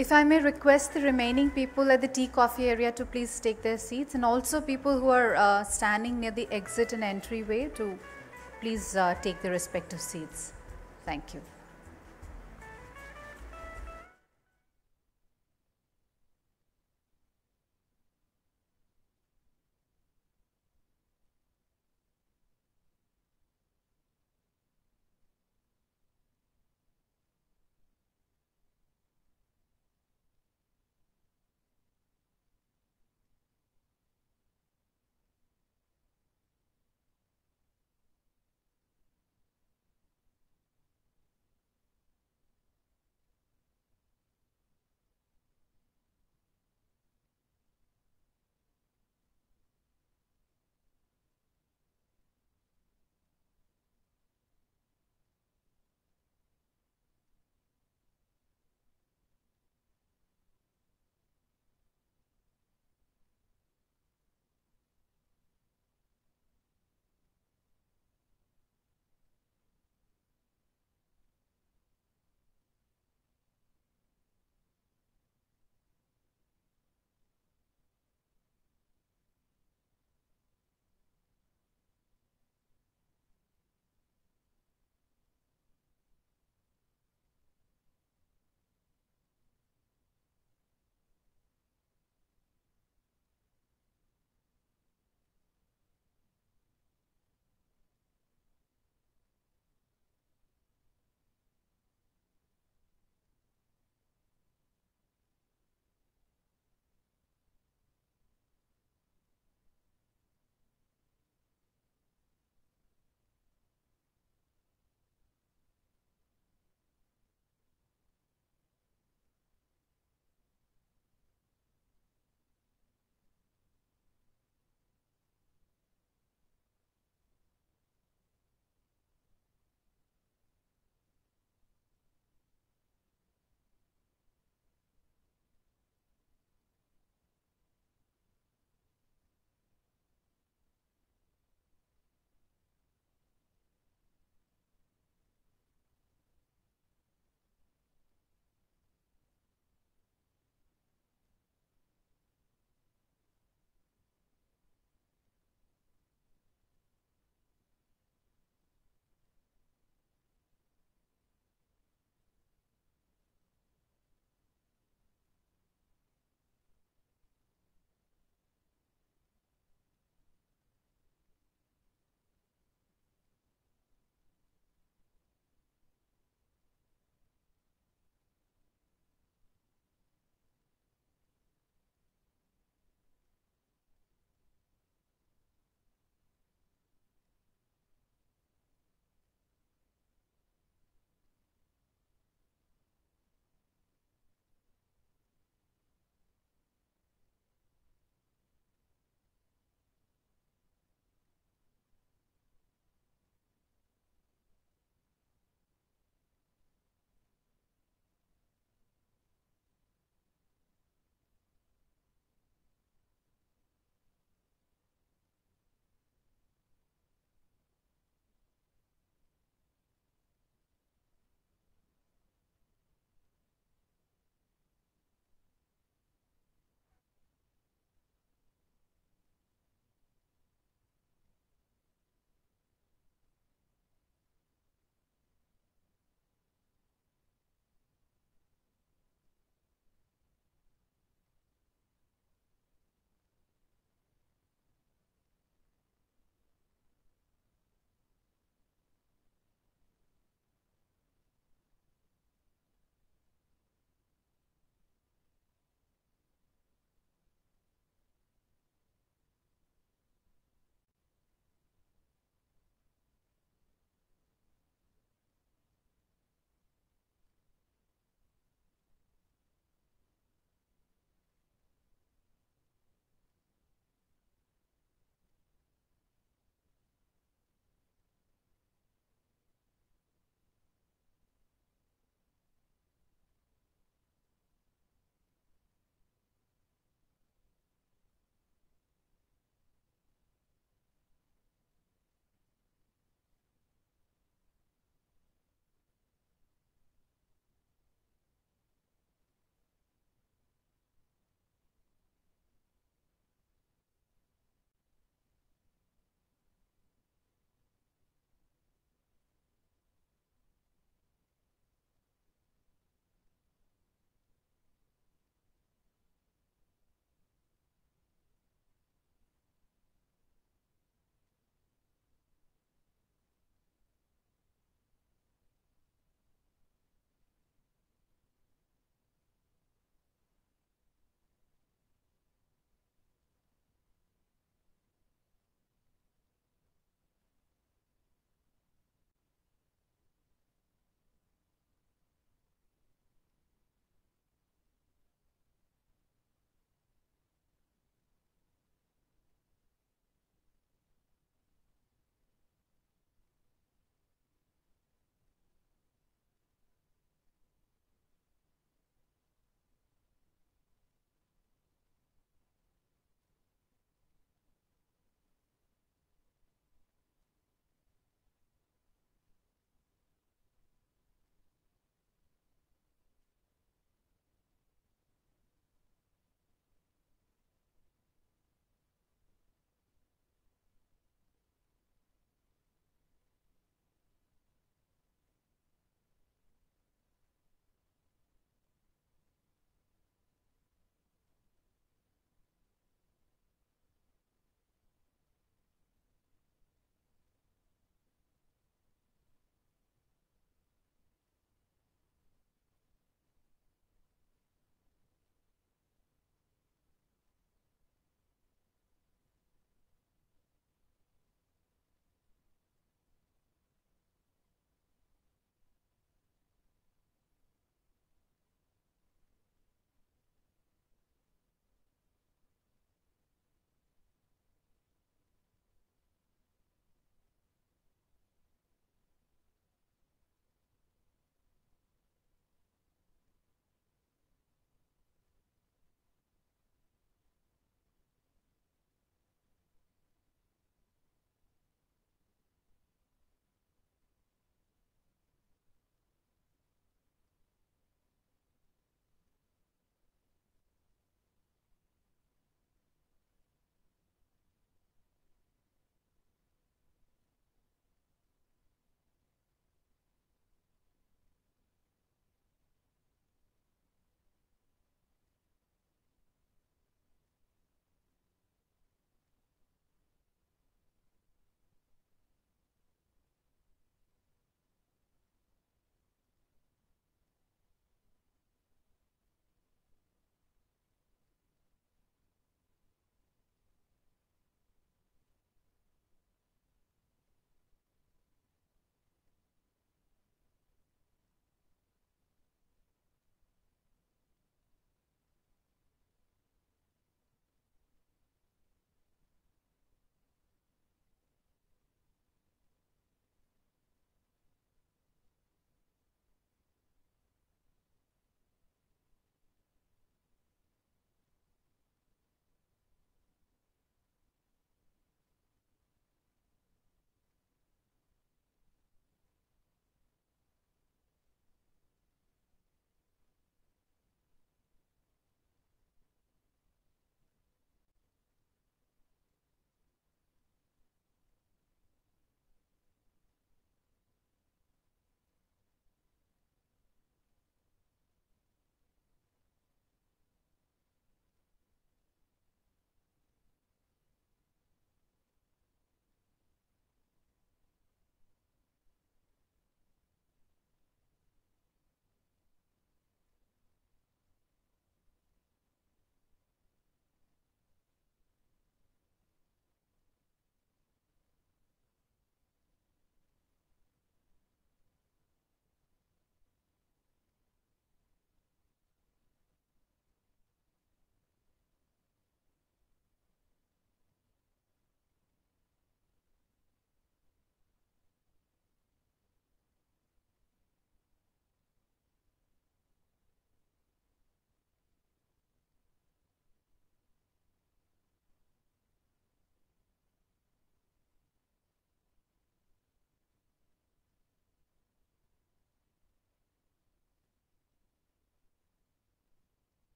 If I may request the remaining people at the tea coffee area to please take their seats, and also people who are standing near the exit and entryway to please take their respective seats. Thank you.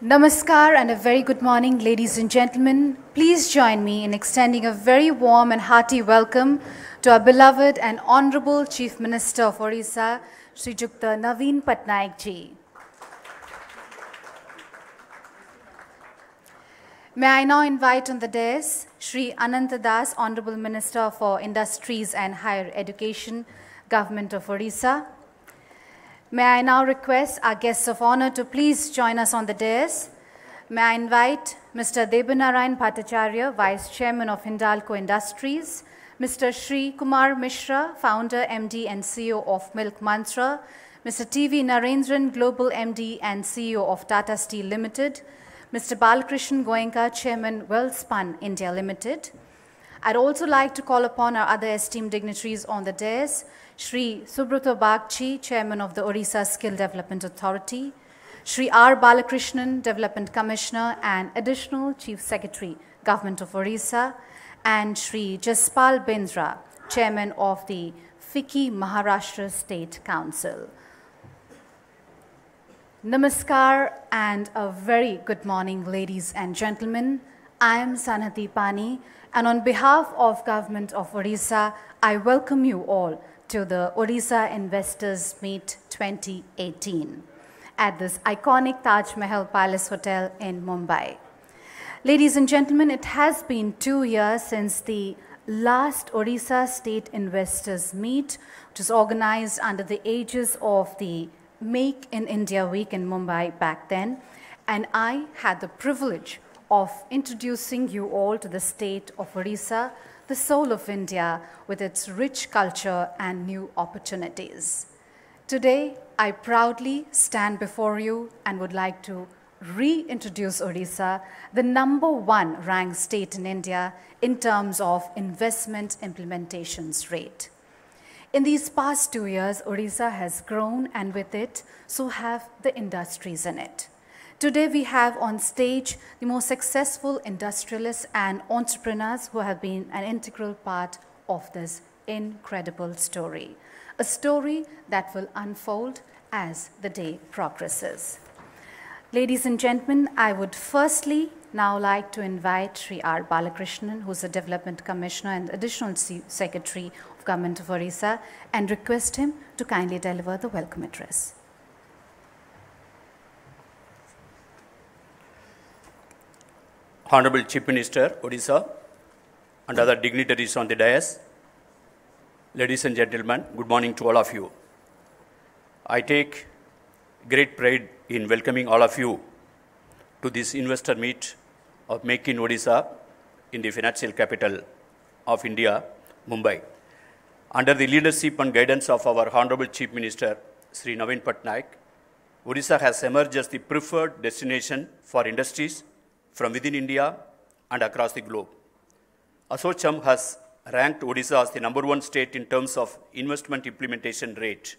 Namaskar and a very good morning, ladies and gentlemen. Please join me in extending a very warm and hearty welcome to our beloved and Honorable Chief Minister of Odisha, Shri Jukta Naveen Patnaik ji. May I now invite on the dais Shri Ananta Das, Honorable Minister for Industries and Higher Education, Government of Odisha. May I now request our guests of honor to please join us on the dais. May I invite Mr. Debanarayan Bhattacharya, Vice Chairman of Hindalco Industries, Mr. Shri Kumar Mishra, Founder, MD and CEO of Milk Mantra, Mr. T.V. Narendran, Global MD and CEO of Tata Steel Limited, Mr. Balakrishnan Goenka, Chairman, Welspun India Limited. I'd also like to call upon our other esteemed dignitaries on the dais, Shri Subrata Bagchi, Chairman of the Odisha Skill Development Authority, Shri R. Balakrishnan, Development Commissioner and Additional Chief Secretary, Government of Odisha, and Shri Jaspal Bindra, Chairman of the FICCI Maharashtra State Council. Namaskar and a very good morning, ladies and gentlemen. I am Sanhati Pani, and on behalf of Government of Odisha, I welcome you all to the Odisha Investors Meet 2018 at this iconic Taj Mahal Palace Hotel in Mumbai. Ladies and gentlemen, it has been 2 years since the last Odisha State Investors Meet, which was organized under the aegis of the Make in India Week in Mumbai back then, and I had the privilege of introducing you all to the state of Odisha, the soul of India, with its rich culture and new opportunities. Today, I proudly stand before you and would like to reintroduce Odisha, the #1 ranked state in India in terms of investment implementations rate. In these past 2 years, Odisha has grown, and with it, so have the industries in it. Today, we have on stage the most successful industrialists and entrepreneurs who have been an integral part of this incredible story, a story that will unfold as the day progresses. Ladies and gentlemen, I would firstly now like to invite Shri R. Balakrishnan, who is the Development Commissioner and Additional Secretary of Government of Odisha, and request him to kindly deliver the welcome address. Honorable Chief Minister, Odisha, and other dignitaries on the dais, ladies and gentlemen, good morning to all of you. I take great pride in welcoming all of you to this investor meet of Make in Odisha in the financial capital of India, Mumbai. Under the leadership and guidance of our Honorable Chief Minister, Sri Naveen Patnaik, Odisha has emerged as the preferred destination for industries from within India and across the globe. ASSOCHAM has ranked Odisha as the #1 state in terms of investment implementation rate,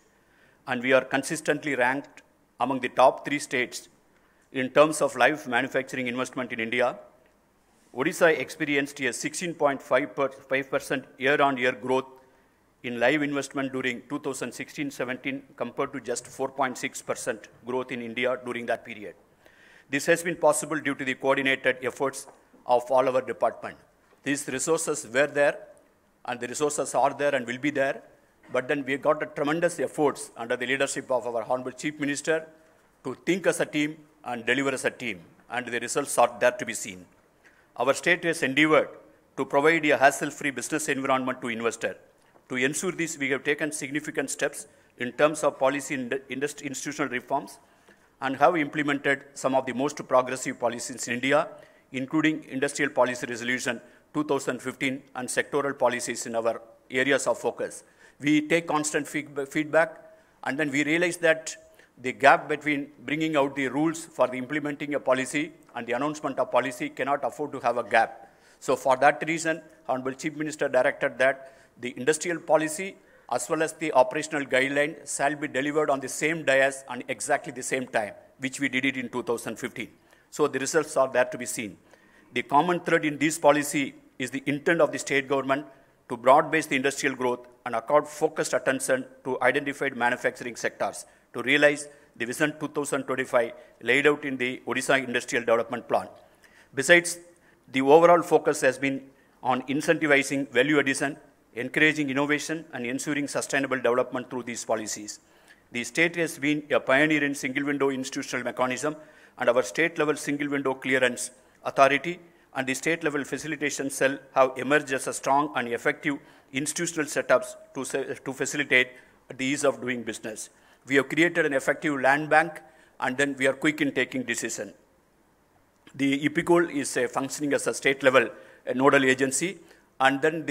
and we are consistently ranked among the top 3 states in terms of live manufacturing investment in India. Odisha experienced a 16.5% year-on-year growth in live investment during 2016-17 compared to just 4.6% growth in India during that period. This has been possible due to the coordinated efforts of all our departments. These resources were there, and the resources are there and will be there, but then we got a tremendous efforts under the leadership of our Honorable Chief Minister to think as a team and deliver as a team, and the results are there to be seen. Our state has endeavored to provide a hassle-free business environment to investors. To ensure this, we have taken significant steps in terms of policy and institutional reforms, and have implemented some of the most progressive policies in India, including Industrial Policy Resolution 2015 and sectoral policies in our areas of focus. We take constant feedback, and then we realize that the gap between bringing out the rules for the implementing a policy and the announcement of policy cannot afford to have a gap. So for that reason, Honorable Chief Minister directed that the industrial policy as well as the operational guideline shall be delivered on the same dais and exactly the same time, which we did it in 2015. So the results are there to be seen. The common thread in this policy is the intent of the state government to broad-base the industrial growth and accord focused attention to identified manufacturing sectors to realize the Vision 2025 laid out in the Odisha Industrial Development Plan. Besides, the overall focus has been on incentivizing value addition, encouraging innovation, and ensuring sustainable development through these policies. The state has been a pioneer in single-window institutional mechanism, and our state-level single-window clearance authority and the state-level facilitation cell have emerged as a strong and effective institutional setups to facilitate the ease of doing business. We have created an effective land bank, and then we are quick in taking decision. The EPICOL is functioning as a state-level nodal agency, and then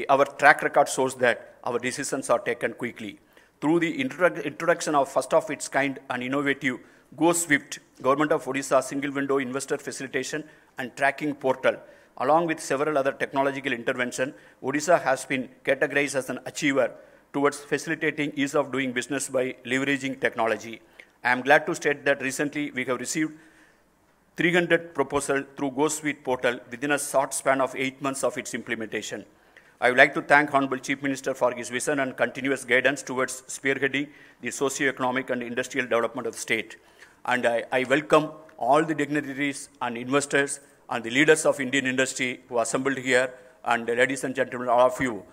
our track record shows that our decisions are taken quickly. Through the introduction of first of its kind and innovative Go Swift Government of Odisha Single Window Investor Facilitation and Tracking Portal, along with several other technological interventions, Odisha has been categorized as an achiever towards facilitating ease of doing business by leveraging technology. I am glad to state that recently we have received 300 proposals through Go Swift portal within a short span of 8 months of its implementation. I would like to thank Honorable Chief Minister for his vision and continuous guidance towards spearheading the socio-economic and industrial development of the state. And I welcome all the dignitaries and investors and the leaders of Indian industry who are assembled here. And ladies and gentlemen, all of you,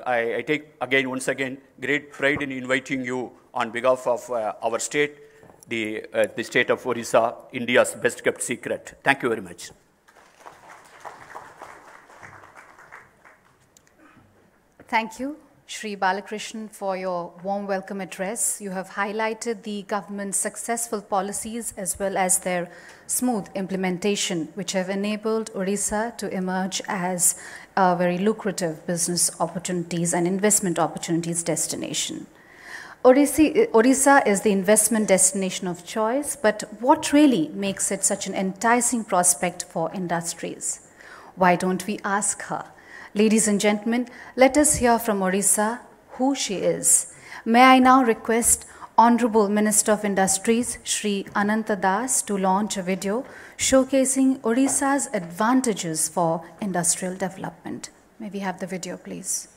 I take once again great pride in inviting you on behalf of our state, the state of Odisha, India's best kept secret. Thank you very much. Thank you, Shri Balakrishnan, for your warm welcome address. You have highlighted the government's successful policies as well as their smooth implementation, which have enabled Odisha to emerge as a very lucrative business opportunities and investment opportunities destination. Odisha is the investment destination of choice, but what really makes it such an enticing prospect for industries? Why don't we ask her? Ladies and gentlemen, let us hear from Odisha who she is. May I now request Honorable Minister of Industries, Shri Ananta Das, to launch a video showcasing Odisha's advantages for industrial development. May we have the video, please?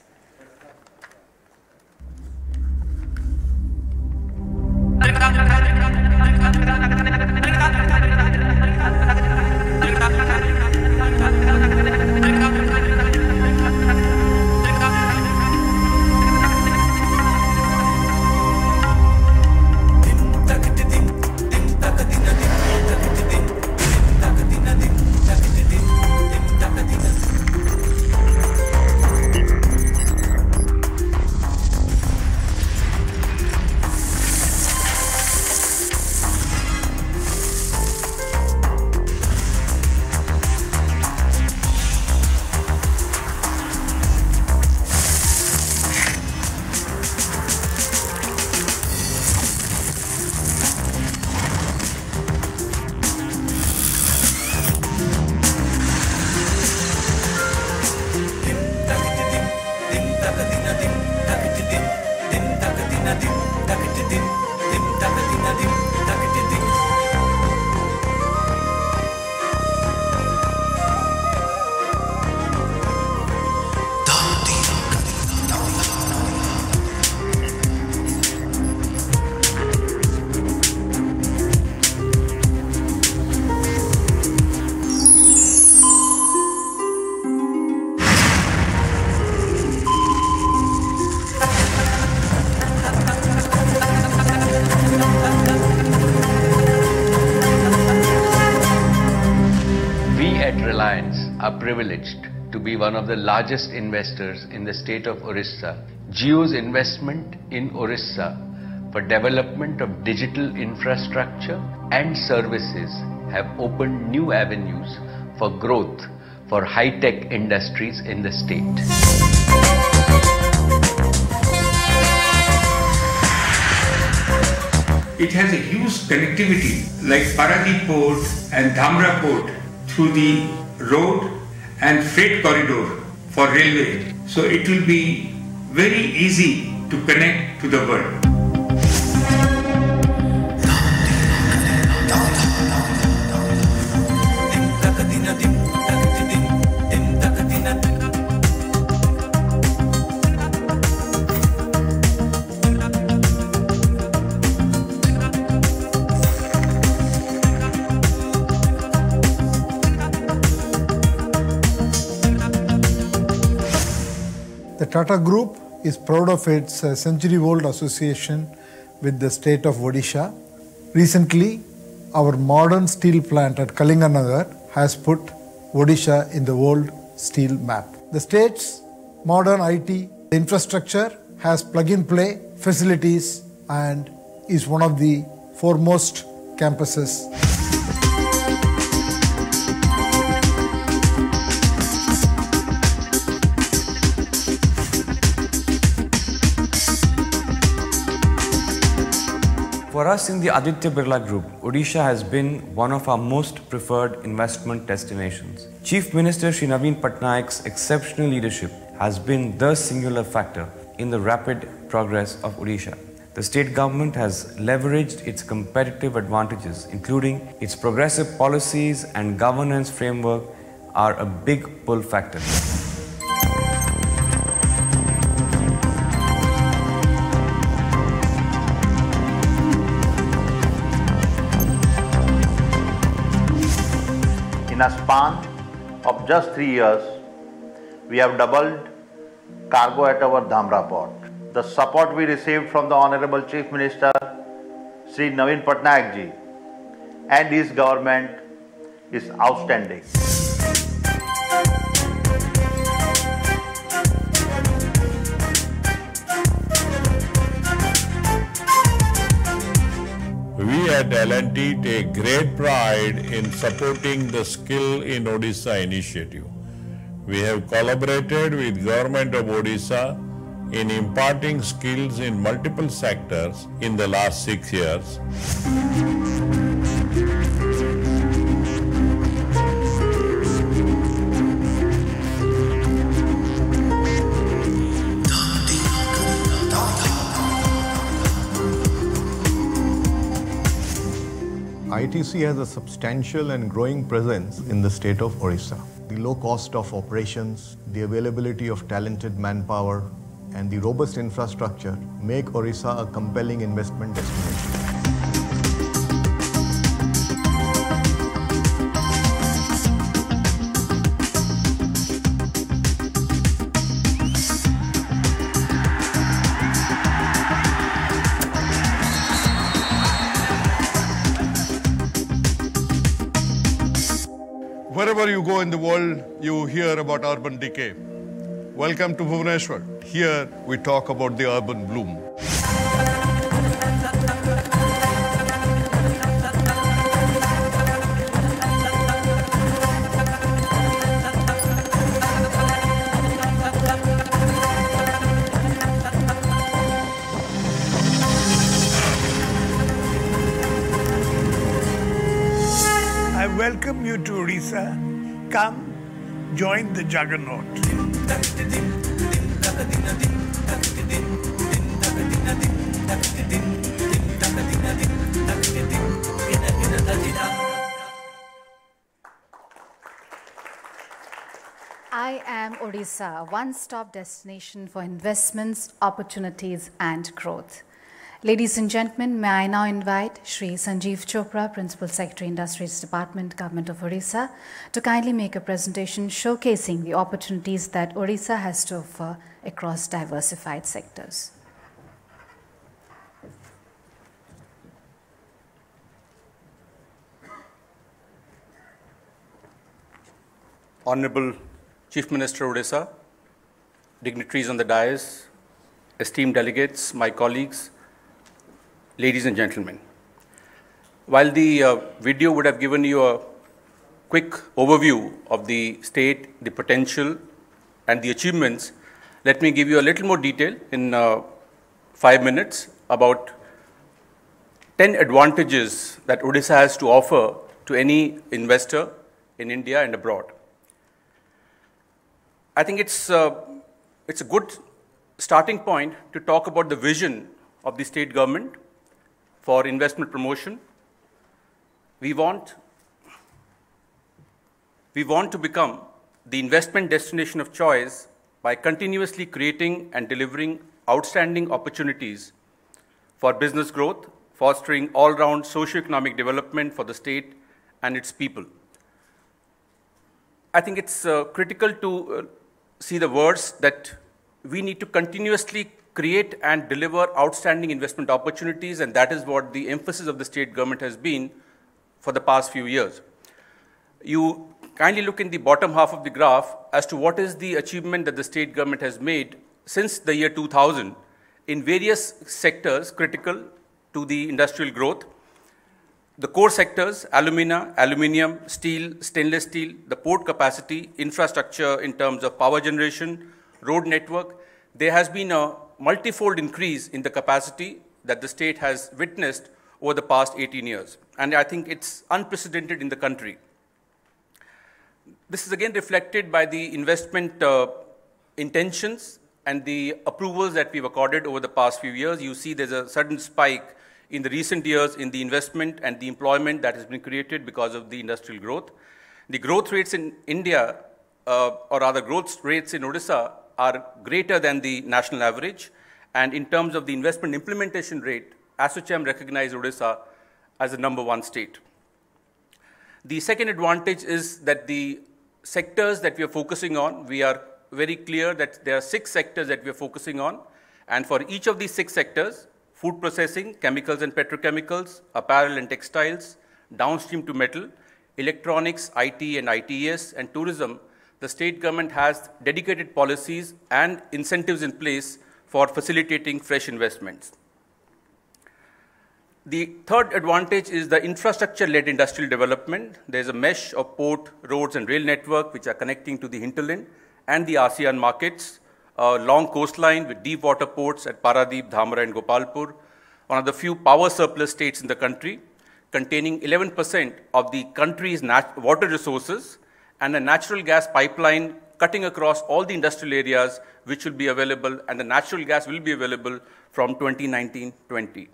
Are privileged to be one of the largest investors in the state of Odisha. Jio's investment in Odisha for development of digital infrastructure and services have opened new avenues for growth for high-tech industries in the state. It has a huge connectivity like Paradip Port and Dhamra Port through the road and freight corridor for railway. So it will be very easy to connect to the world. Tata Group is proud of its century-old association with the state of Odisha. Recently, our modern steel plant at Kalinganagar has put Odisha in the world steel map. The state's modern IT infrastructure has plug-and-play facilities and is one of the foremost campuses. For us in the Aditya Birla Group, Odisha has been one of our most preferred investment destinations. Chief Minister Shri Naveen Patnaik's exceptional leadership has been the singular factor in the rapid progress of Odisha. The state government has leveraged its competitive advantages, including its progressive policies and governance framework, are a big pull factor. In a span of just 3 years, we have doubled cargo at our Dhamra port. The support we received from the Honorable Chief Minister Sri Naveen Patnaik ji and his government is outstanding. We at L&T take great pride in supporting the Skill in Odisha initiative. We have collaborated with Government of Odisha in imparting skills in multiple sectors in the last 6 years. ITC has a substantial and growing presence in the state of Odisha. The low cost of operations, the availability of talented manpower, and the robust infrastructure make Odisha a compelling investment destination. Wherever you go in the world, you hear about urban decay. Welcome to Bhubaneswar. Here we talk about the urban bloom. I welcome you to Odisha. Come, join the juggernaut. I am Odisha, a one-stop destination for investments, opportunities and growth. Ladies and gentlemen, may I now invite Shri Sanjeev Chopra, Principal Secretary, Industries Department, Government of Odisha, to kindly make a presentation showcasing the opportunities that Odisha has to offer across diversified sectors. Honorable Chief Minister Odisha, dignitaries on the dais, esteemed delegates, my colleagues, ladies and gentlemen. While the video would have given you a quick overview of the state, the potential and the achievements, let me give you a little more detail in 5 minutes about 10 advantages that Odisha has to offer to any investor in India and abroad. I think it's a good starting point to talk about the vision of the state government for investment promotion. We want to become the investment destination of choice by continuously creating and delivering outstanding opportunities for business growth, fostering all-round socio-economic development for the state and its people. I think it's critical to see the words that we need to continuously create and deliver outstanding investment opportunities, and that is what the emphasis of the state government has been for the past few years. You kindly look in the bottom half of the graph as to what is the achievement that the state government has made since the year 2000 in various sectors critical to the industrial growth. The core sectors, alumina, aluminium, steel, stainless steel, the port capacity, infrastructure in terms of power generation, road network, there has been a multifold increase in the capacity that the state has witnessed over the past 18 years. And I think it's unprecedented in the country. This is again reflected by the investment intentions and the approvals that we've accorded over the past few years. You see there's a sudden spike in the recent years in the investment and the employment that has been created because of the industrial growth. The growth rates in India, or rather growth rates in Odisha, are greater than the national average. And in terms of the investment implementation rate, ASSOCHAM recognized Odisha as the #1 state. The second advantage is that the sectors that we are focusing on, we are very clear that there are 6 sectors that we are focusing on. And for each of these 6 sectors, food processing, chemicals and petrochemicals, apparel and textiles, downstream to metal, electronics, IT and ITES, and tourism, the state government has dedicated policies and incentives in place for facilitating fresh investments. The third advantage is the infrastructure-led industrial development. There's a mesh of port, roads, and rail network which are connecting to the hinterland and the ASEAN markets. A long coastline with deep water ports at Paradeep, Dhamra, and Gopalpur, one of the few power surplus states in the country, containing 11% of the country's water resources, and a natural gas pipeline cutting across all the industrial areas which will be available, and the natural gas will be available from 2019-20.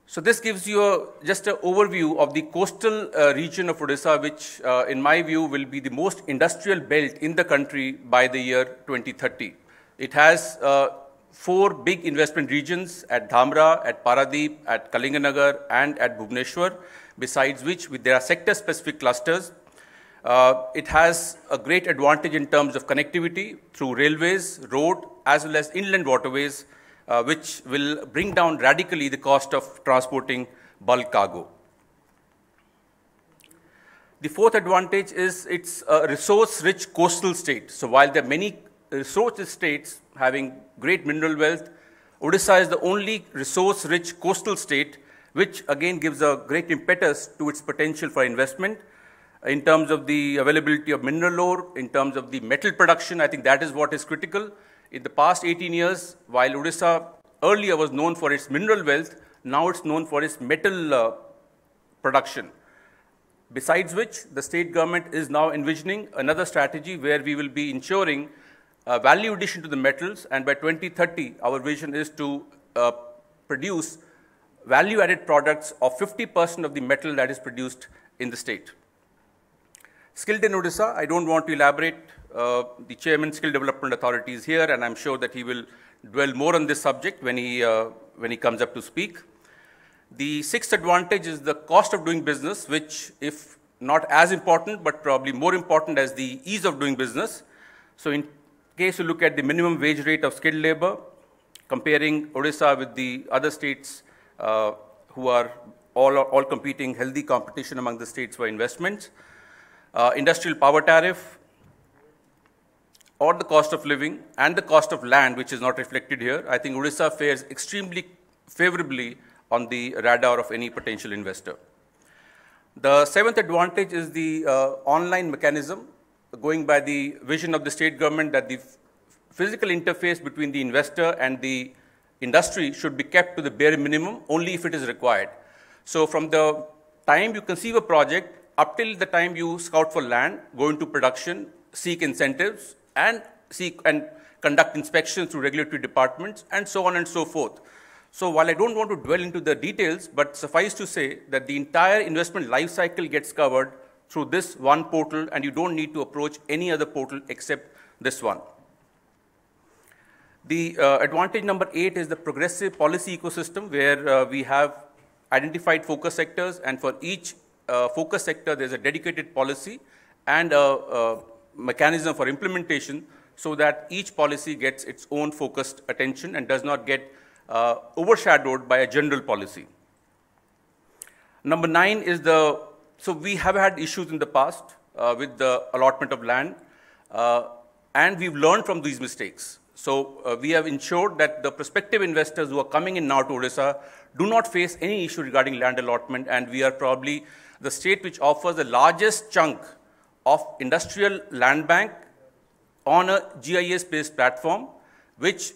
So this gives you just an overview of the coastal region of Odisha, which in my view will be the most industrial belt in the country by the year 2030. It has 4 big investment regions at Dhamra, at Paradeep, at Kalinganagar, and at Bhubaneswar, besides which there are sector-specific clusters. It has a great advantage in terms of connectivity through railways, road, as well as inland waterways, which will bring down radically the cost of transporting bulk cargo. The fourth advantage is it's a resource-rich coastal state. So while there are many resource-rich states having great mineral wealth, Odisha is the only resource-rich coastal state, which again gives a great impetus to its potential for investment. In terms of the availability of mineral ore, in terms of the metal production, I think that is what is critical. In the past 18 years, while Odisha earlier was known for its mineral wealth, now it's known for its metal production. Besides which, the state government is now envisioning another strategy where we will be ensuring value addition to the metals, and by 2030, our vision is to produce value-added products of 50% of the metal that is produced in the state. Skilled in Odisha, I don't want to elaborate. The Chairman Skill Development Authority is here, and I'm sure that he will dwell more on this subject when he comes up to speak. The sixth advantage is the cost of doing business, which, if not as important, but probably more important as the ease of doing business. So in case you look at the minimum wage rate of skilled labor, comparing Odisha with the other states who are all competing, healthy competition among the states for investments, industrial power tariff, or the cost of living and the cost of land, which is not reflected here, I think Odisha fares extremely favorably on the radar of any potential investor. The seventh advantage is the online mechanism, going by the vision of the state government that the physical interface between the investor and the industry should be kept to the bare minimum only if it is required. So from the time you conceive a project up till the time you scout for land, go into production, seek incentives, and conduct inspections through regulatory departments, and so on and so forth. So while I don't want to dwell into the details, but suffice to say that the entire investment life cycle gets covered through this one portal, and you don't need to approach any other portal except this one. The advantage number 8 is the progressive policy ecosystem, where we have identified focus sectors, and for each focus sector there's a dedicated policy and a mechanism for implementation, so that each policy gets its own focused attention and does not get overshadowed by a general policy. Number 9 is so we have had issues in the past with the allotment of land, and we've learned from these mistakes. So we have ensured that the prospective investors who are coming in now to Odisha do not face any issue regarding land allotment, and we are probably the state which offers the largest chunk of industrial land bank on a GIS-based platform, which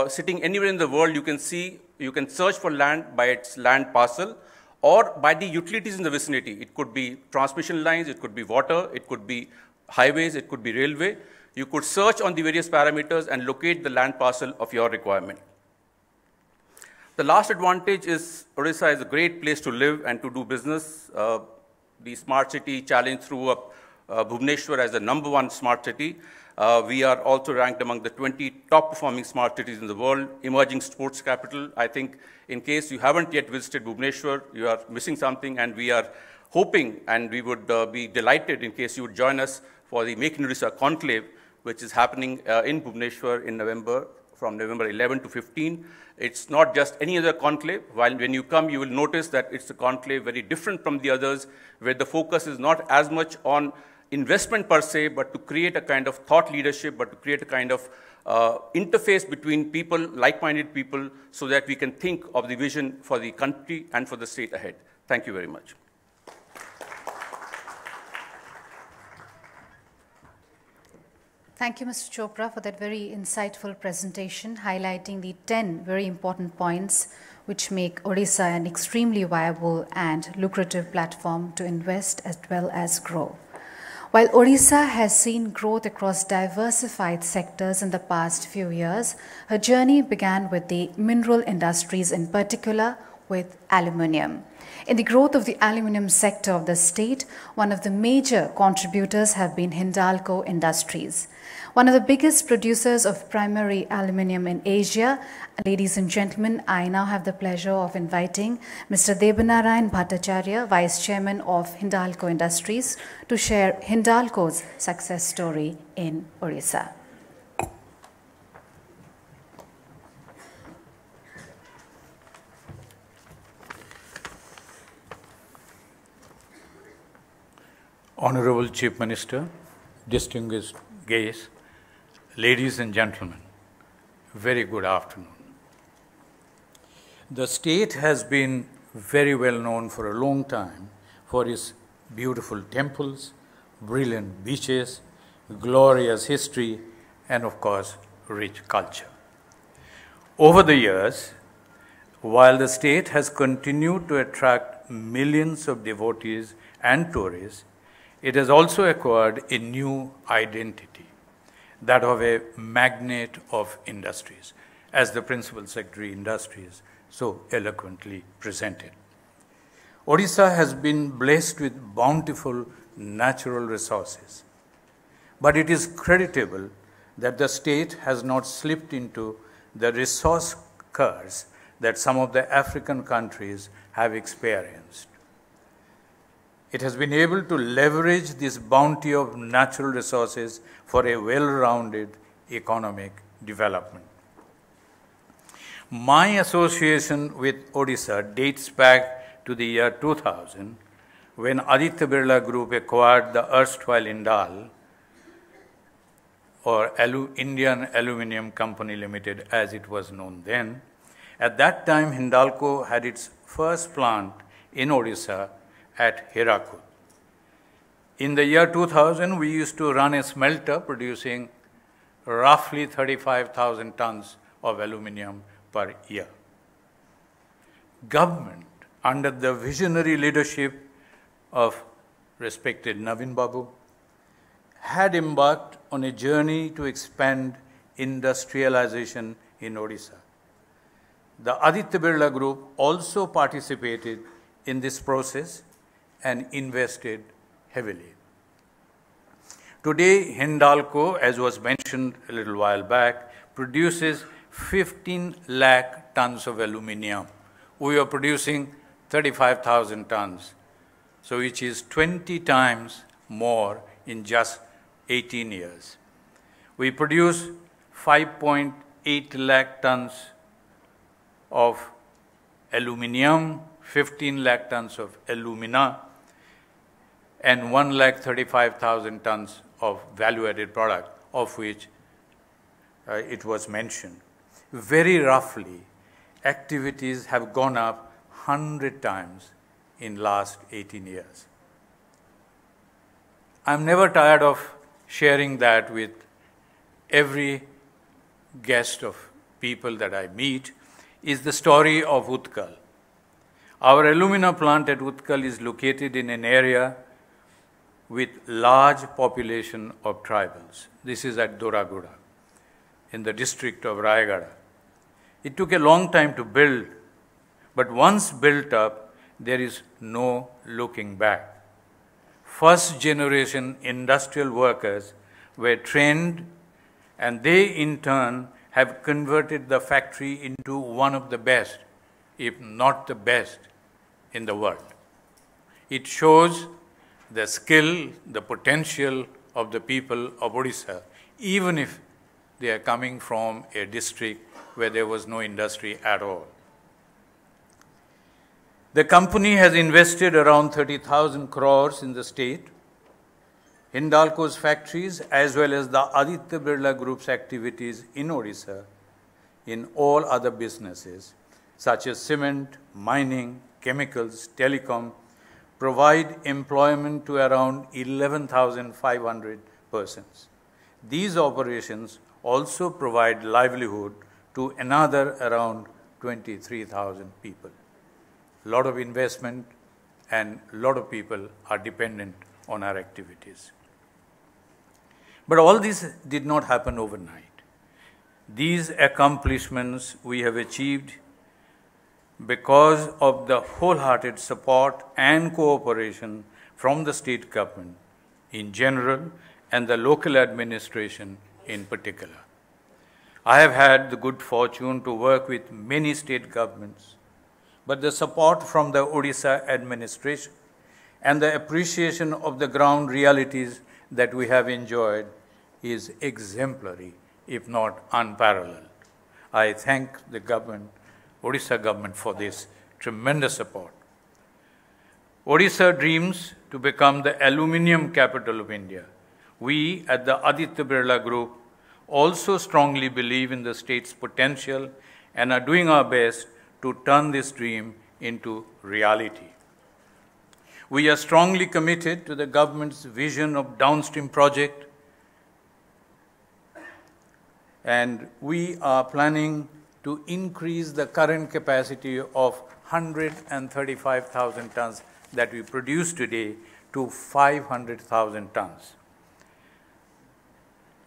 sitting anywhere in the world you can see, you can search for land by its land parcel or by the utilities in the vicinity. It could be transmission lines, it could be water, it could be highways, it could be railway. You could search on the various parameters and locate the land parcel of your requirement. The last advantage is Odisha is a great place to live and to do business. The smart city challenge threw up Bhubaneswar as the #1 smart city. We are also ranked among the 20 top performing smart cities in the world. Emerging sports capital. I think in case you haven't yet visited Bhubaneswar, you are missing something, and we are hoping, and we would be delighted in case you would join us for the Make in Odisha conclave, which is happening in Bhubaneswar in November, from November 11 to 15. It's not just any other conclave. While when you come, you will notice that it's a conclave very different from the others, where the focus is not as much on investment per se, but to create a kind of thought leadership, but to create a kind of interface between people, like-minded people, so that we can think of the vision for the country and for the state ahead. Thank you very much. Thank you, Mr. Chopra, for that very insightful presentation, highlighting the 10 very important points which make Odisha an extremely viable and lucrative platform to invest as well as grow. While Odisha has seen growth across diversified sectors in the past few years, her journey began with the mineral industries, in particular with aluminium. In the growth of the aluminium sector of the state, one of the major contributors have been Hindalco Industries, one of the biggest producers of primary aluminium in Asia. Ladies and gentlemen, I now have the pleasure of inviting Mr. Debanarayan Bhattacharya, Vice Chairman of Hindalco Industries, to share Hindalco's success story in Odisha. Honorable Chief Minister, distinguished guests, ladies and gentlemen, very good afternoon. The state has been very well known for a long time for its beautiful temples, brilliant beaches, glorious history, and of course, rich culture. Over the years, while the state has continued to attract millions of devotees and tourists, it has also acquired a new identity, that of a magnet of industries, as the Principal Secretary Industries so eloquently presented. Odisha has been blessed with bountiful natural resources, but it is creditable that the state has not slipped into the resource curse that some of the African countries have experienced. It has been able to leverage this bounty of natural resources for a well-rounded economic development. My association with Odisha dates back to the year 2000, when Aditya Birla Group acquired the erstwhile Indal, or Indian Aluminium Company Limited as it was known then. At that time, Hindalco had its first plant in Odisha at Hirakud. In the year 2000, we used to run a smelter producing roughly 35,000 tons of aluminium per year. Government, under the visionary leadership of respected Navin Babu, had embarked on a journey to expand industrialization in Odisha. The Aditya Birla Group also participated in this process and invested heavily. Today, Hindalco, as was mentioned a little while back, produces 15 lakh tons of aluminium. We are producing 35,000 tons, so which is 20 times more in just 18 years. We produce 5.8 lakh tons of aluminium, 15 lakh tons of alumina, and 1,35,000 tons of value-added product, of which it was mentioned. Very roughly, activities have gone up 100 times in last 18 years. I'm never tired of sharing that with every guest of people that I meet, is the story of Utkal. Our alumina plant at Utkal is located in an area with large population of tribals. This is at Doraguda, in the district of Rayagada. It took a long time to build, but once built up, there is no looking back. First generation industrial workers were trained, and they in turn have converted the factory into one of the best, if not the best, in the world. It shows the skill, the potential of the people of Odisha, even if they are coming from a district where there was no industry at all. The company has invested around 30,000 crores in the state. Hindalco's factories, as well as the Aditya Birla Group's activities in Odisha, in all other businesses, such as cement, mining, chemicals, telecom, provide employment to around 11,500 persons. These operations also provide livelihood to another around 23,000 people. A lot of investment and a lot of people are dependent on our activities. But all this did not happen overnight. These accomplishments we have achieved because of the wholehearted support and cooperation from the state government in general and the local administration in particular. I have had the good fortune to work with many state governments, but the support from the Odisha administration and the appreciation of the ground realities that we have enjoyed is exemplary, if not unparalleled. I thank the government, Odisha government, for this tremendous support. Odisha dreams to become the aluminium capital of India. We at the Aditya Birla Group also strongly believe in the state's potential and are doing our best to turn this dream into reality. We are strongly committed to the government's vision of downstream project, and we are planning to increase the current capacity of 135,000 tons that we produce today to 500,000 tons.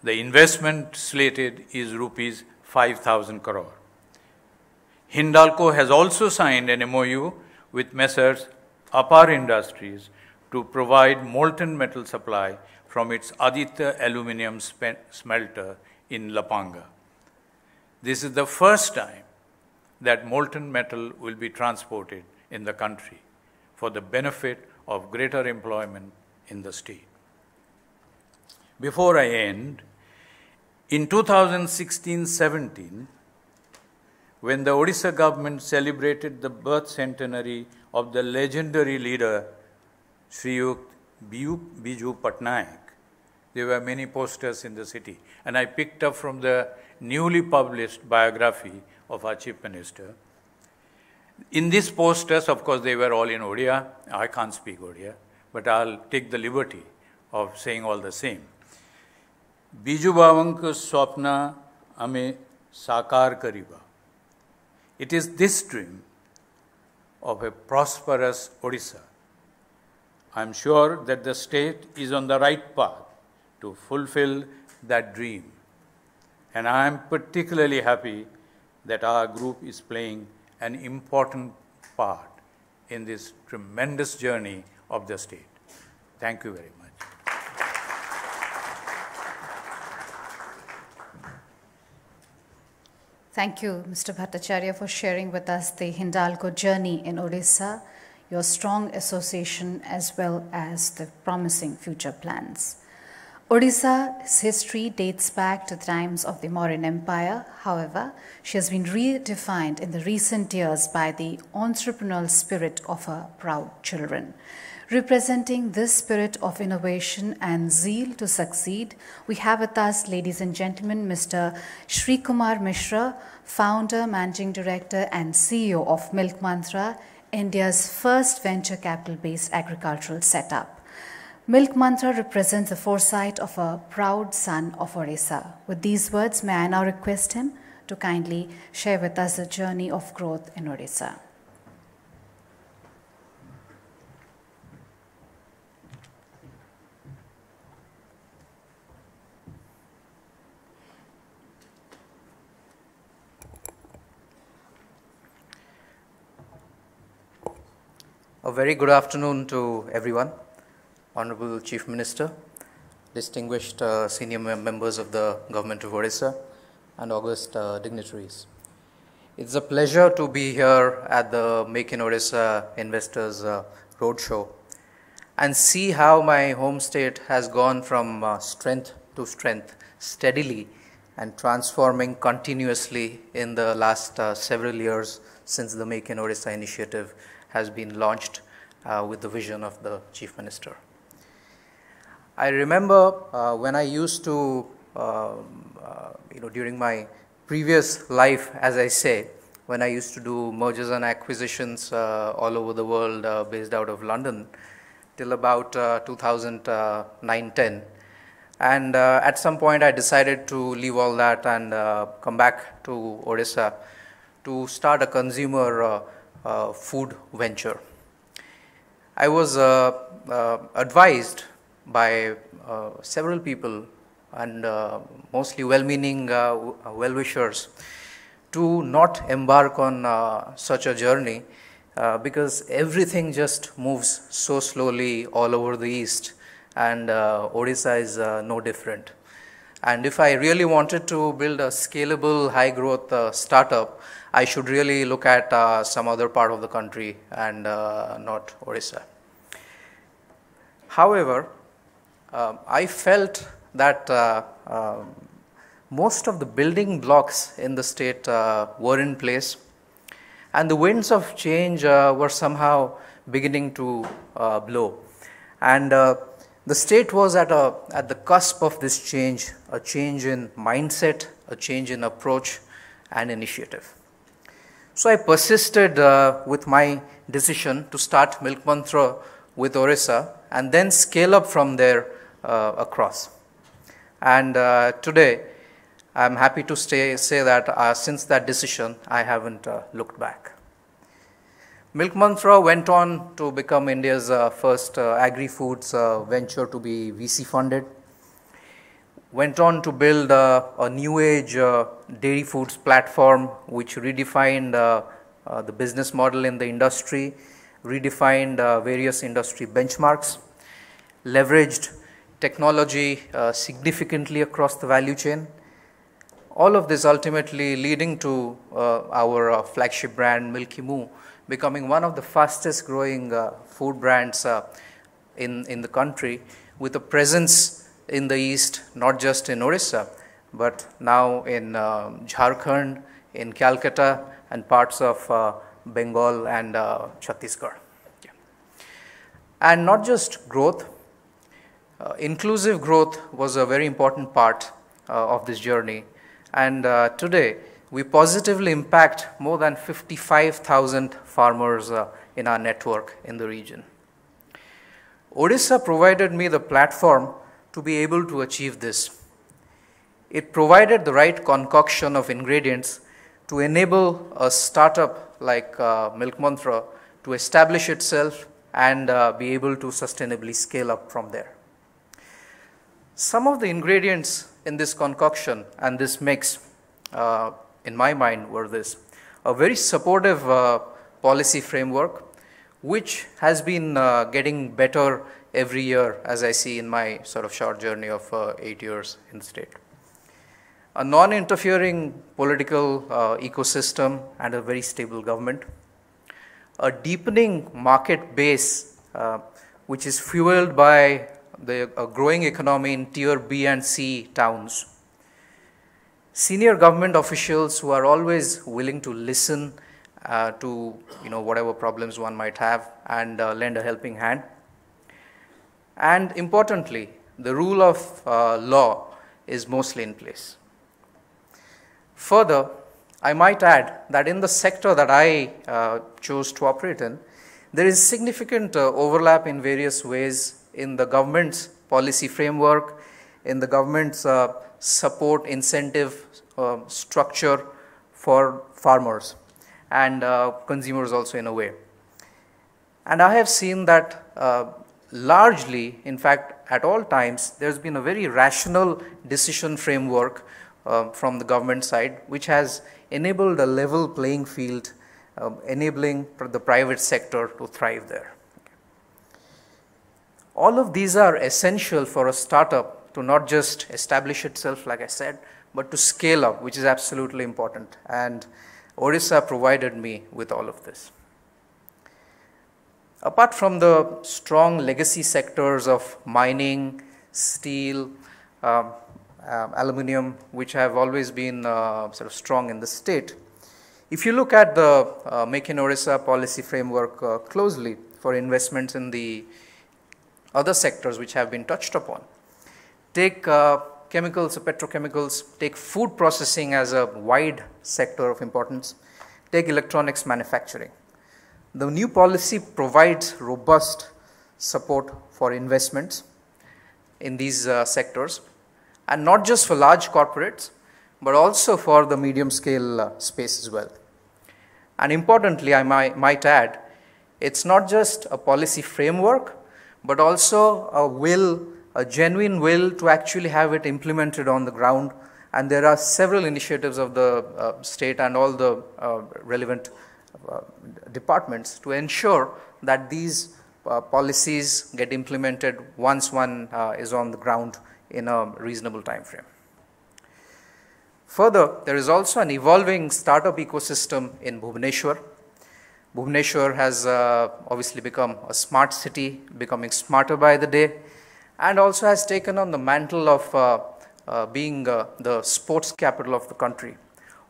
The investment slated is rupees 5,000 crore. Hindalco has also signed an MOU with Messrs. Apar Industries to provide molten metal supply from its Aditya aluminium smelter in Lapanga. This is the first time that molten metal will be transported in the country for the benefit of greater employment in the state. Before I end, in 2016-17, when the Odisha government celebrated the birth centenary of the legendary leader, Shriyukt Biju Patnaik, there were many posters in the city. And I picked up from the newly published biography of our Chief Minister. In these posters, of course, they were all in Odia. I can't speak Odia, but I'll take the liberty of saying all the same. Biju Babanko Swapna Ame Sakar Kariba. It is this dream of a prosperous Odisha. I am sure that the state is on the right path to fulfill that dream. And I am particularly happy that our group is playing an important part in this tremendous journey of the state. Thank you very much. Thank you, Mr. Bhattacharya, for sharing with us the Hindalco journey in Odisha, your strong association, as well as the promising future plans. Odisha's history dates back to the times of the Mauryan Empire. However, she has been redefined in the recent years by the entrepreneurial spirit of her proud children. Representing this spirit of innovation and zeal to succeed, we have with us, ladies and gentlemen, Mr. Shri Kumar Mishra, founder, managing director, and CEO of Milk Mantra, India's first venture capital-based agricultural setup. Milk Mantra represents the foresight of a proud son of Odisha. With these words, may I now request him to kindly share with us the journey of growth in Odisha. A very good afternoon to everyone. Honorable Chief Minister, distinguished senior members of the Government of Odisha, and august dignitaries. It's a pleasure to be here at the Make in Odisha Investors Roadshow and see how my home state has gone from strength to strength steadily and transforming continuously in the last several years since the Make in Odisha initiative has been launched with the vision of the Chief Minister. I remember when I used to, during my previous life, as I say, when I used to do mergers and acquisitions all over the world based out of London till about 2009-10. And at some point I decided to leave all that and come back to Odisha to start a consumer food venture. I was advised by several people and mostly well-meaning well-wishers to not embark on such a journey because everything just moves so slowly all over the East, and Odisha is no different. And if I really wanted to build a scalable, high-growth startup, I should really look at some other part of the country and not Odisha. However, I felt that most of the building blocks in the state were in place, and the winds of change were somehow beginning to blow. And the state was at the cusp of this change, a change in mindset, a change in approach and initiative. So I persisted with my decision to start Milk Mantra with Odisha and then scale up from there across. And today I am happy to say that since that decision I haven't looked back. Milk Mantra went on to become India's first agri-foods venture to be VC funded, went on to build a new age dairy foods platform which redefined the business model in the industry, redefined various industry benchmarks, leveraged technology significantly across the value chain. All of this ultimately leading to our flagship brand Milky Moo becoming one of the fastest growing food brands in the country, with a presence in the East, not just in Odisha, but now in Jharkhand, in Calcutta, and parts of Bengal and Chhattisgarh. Yeah. And not just growth, inclusive growth was a very important part of this journey. And today, we positively impact more than 55,000 farmers in our network in the region. Odisha provided me the platform to be able to achieve this. It provided the right concoction of ingredients to enable a startup like Milk Mantra to establish itself and be able to sustainably scale up from there. Some of the ingredients in this concoction and this mix, in my mind, were this: a very supportive policy framework, which has been getting better every year, as I see in my sort of short journey of 8 years in the state. A non-interfering political ecosystem and a very stable government. A deepening market base, which is fueled by a growing economy in tier B and C towns. Senior government officials who are always willing to listen to whatever problems one might have and lend a helping hand. And importantly, the rule of law is mostly in place. Further, I might add that in the sector that I chose to operate in, there is significant overlap in various ways in the government's policy framework, in the government's support incentive structure for farmers and consumers also in a way. And I have seen that largely, in fact, at all times, there's been a very rational decision framework from the government side, which has enabled a level playing field, enabling the private sector to thrive there. All of these are essential for a startup to not just establish itself, like I said, but to scale up, which is absolutely important. And Odisha provided me with all of this. Apart from the strong legacy sectors of mining, steel, aluminium, which have always been sort of strong in the state, if you look at the Make in Odisha policy framework closely for investments in the other sectors which have been touched upon, take chemicals or petrochemicals, take food processing as a wide sector of importance, take electronics manufacturing. The new policy provides robust support for investments in these sectors, and not just for large corporates, but also for the medium scale space as well. And importantly, I might add, it's not just a policy framework, but also a genuine will to actually have it implemented on the ground. And there are several initiatives of the state and all the relevant departments to ensure that these policies get implemented once one is on the ground in a reasonable time frame. Further, there is also an evolving startup ecosystem in Bhubaneswar. Bhubaneswar has obviously become a smart city, becoming smarter by the day, and also has taken on the mantle of being the sports capital of the country.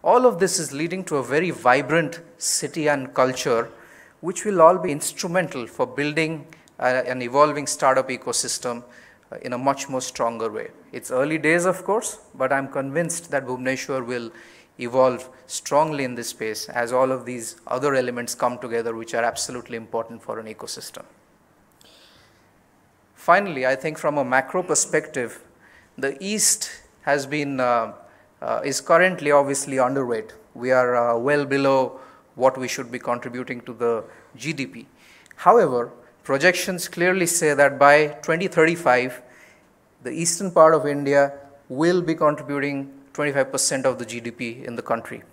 All of this is leading to a very vibrant city and culture, which will all be instrumental for building an evolving startup ecosystem in a much more stronger way. It's early days, of course, but I'm convinced that Bhubaneswar will evolve strongly in this space as all of these other elements come together, which are absolutely important for an ecosystem. Finally, I think from a macro perspective, the East has been, is currently obviously underweight. We are well below what we should be contributing to the GDP. However, projections clearly say that by 2035, the eastern part of India will be contributing 25% of the GDP in the country,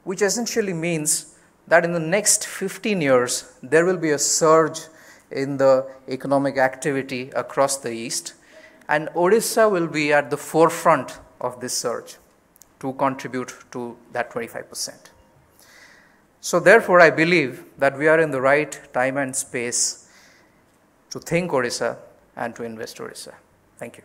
which essentially means that in the next 15 years, there will be a surge in the economic activity across the East, and Odisha will be at the forefront of this surge to contribute to that 25%. So therefore, I believe that we are in the right time and space to think Odisha and to invest Odisha. Thank you.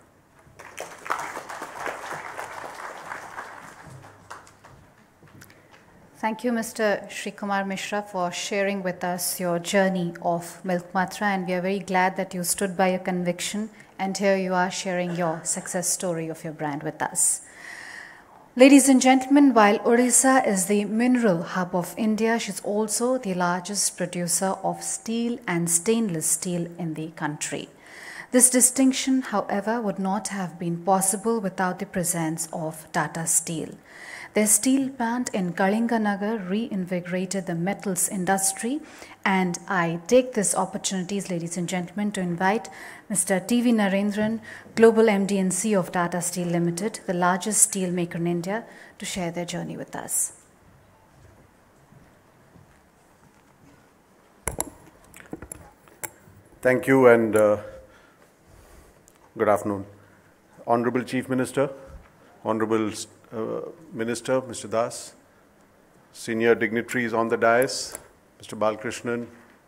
Thank you, Mr. Srikumar Mishra, for sharing with us your journey of Milk Matra, and we are very glad that you stood by your conviction, and here you are sharing your success story of your brand with us. Ladies and gentlemen, while Odisha is the mineral hub of India, she is also the largest producer of steel and stainless steel in the country. This distinction, however, would not have been possible without the presence of Tata Steel. Their steel plant in Kalinganagar reinvigorated the metals industry, and I take this opportunity, ladies and gentlemen, to invite Mr. T.V. Narendran, Global MD and CEO of Tata Steel Limited, the largest steel maker in India, to share their journey with us. Thank you and good afternoon. Honorable Chief Minister, Honorable Minister, Mr. Das, senior dignitaries on the dais, Mr. Balkrishnan,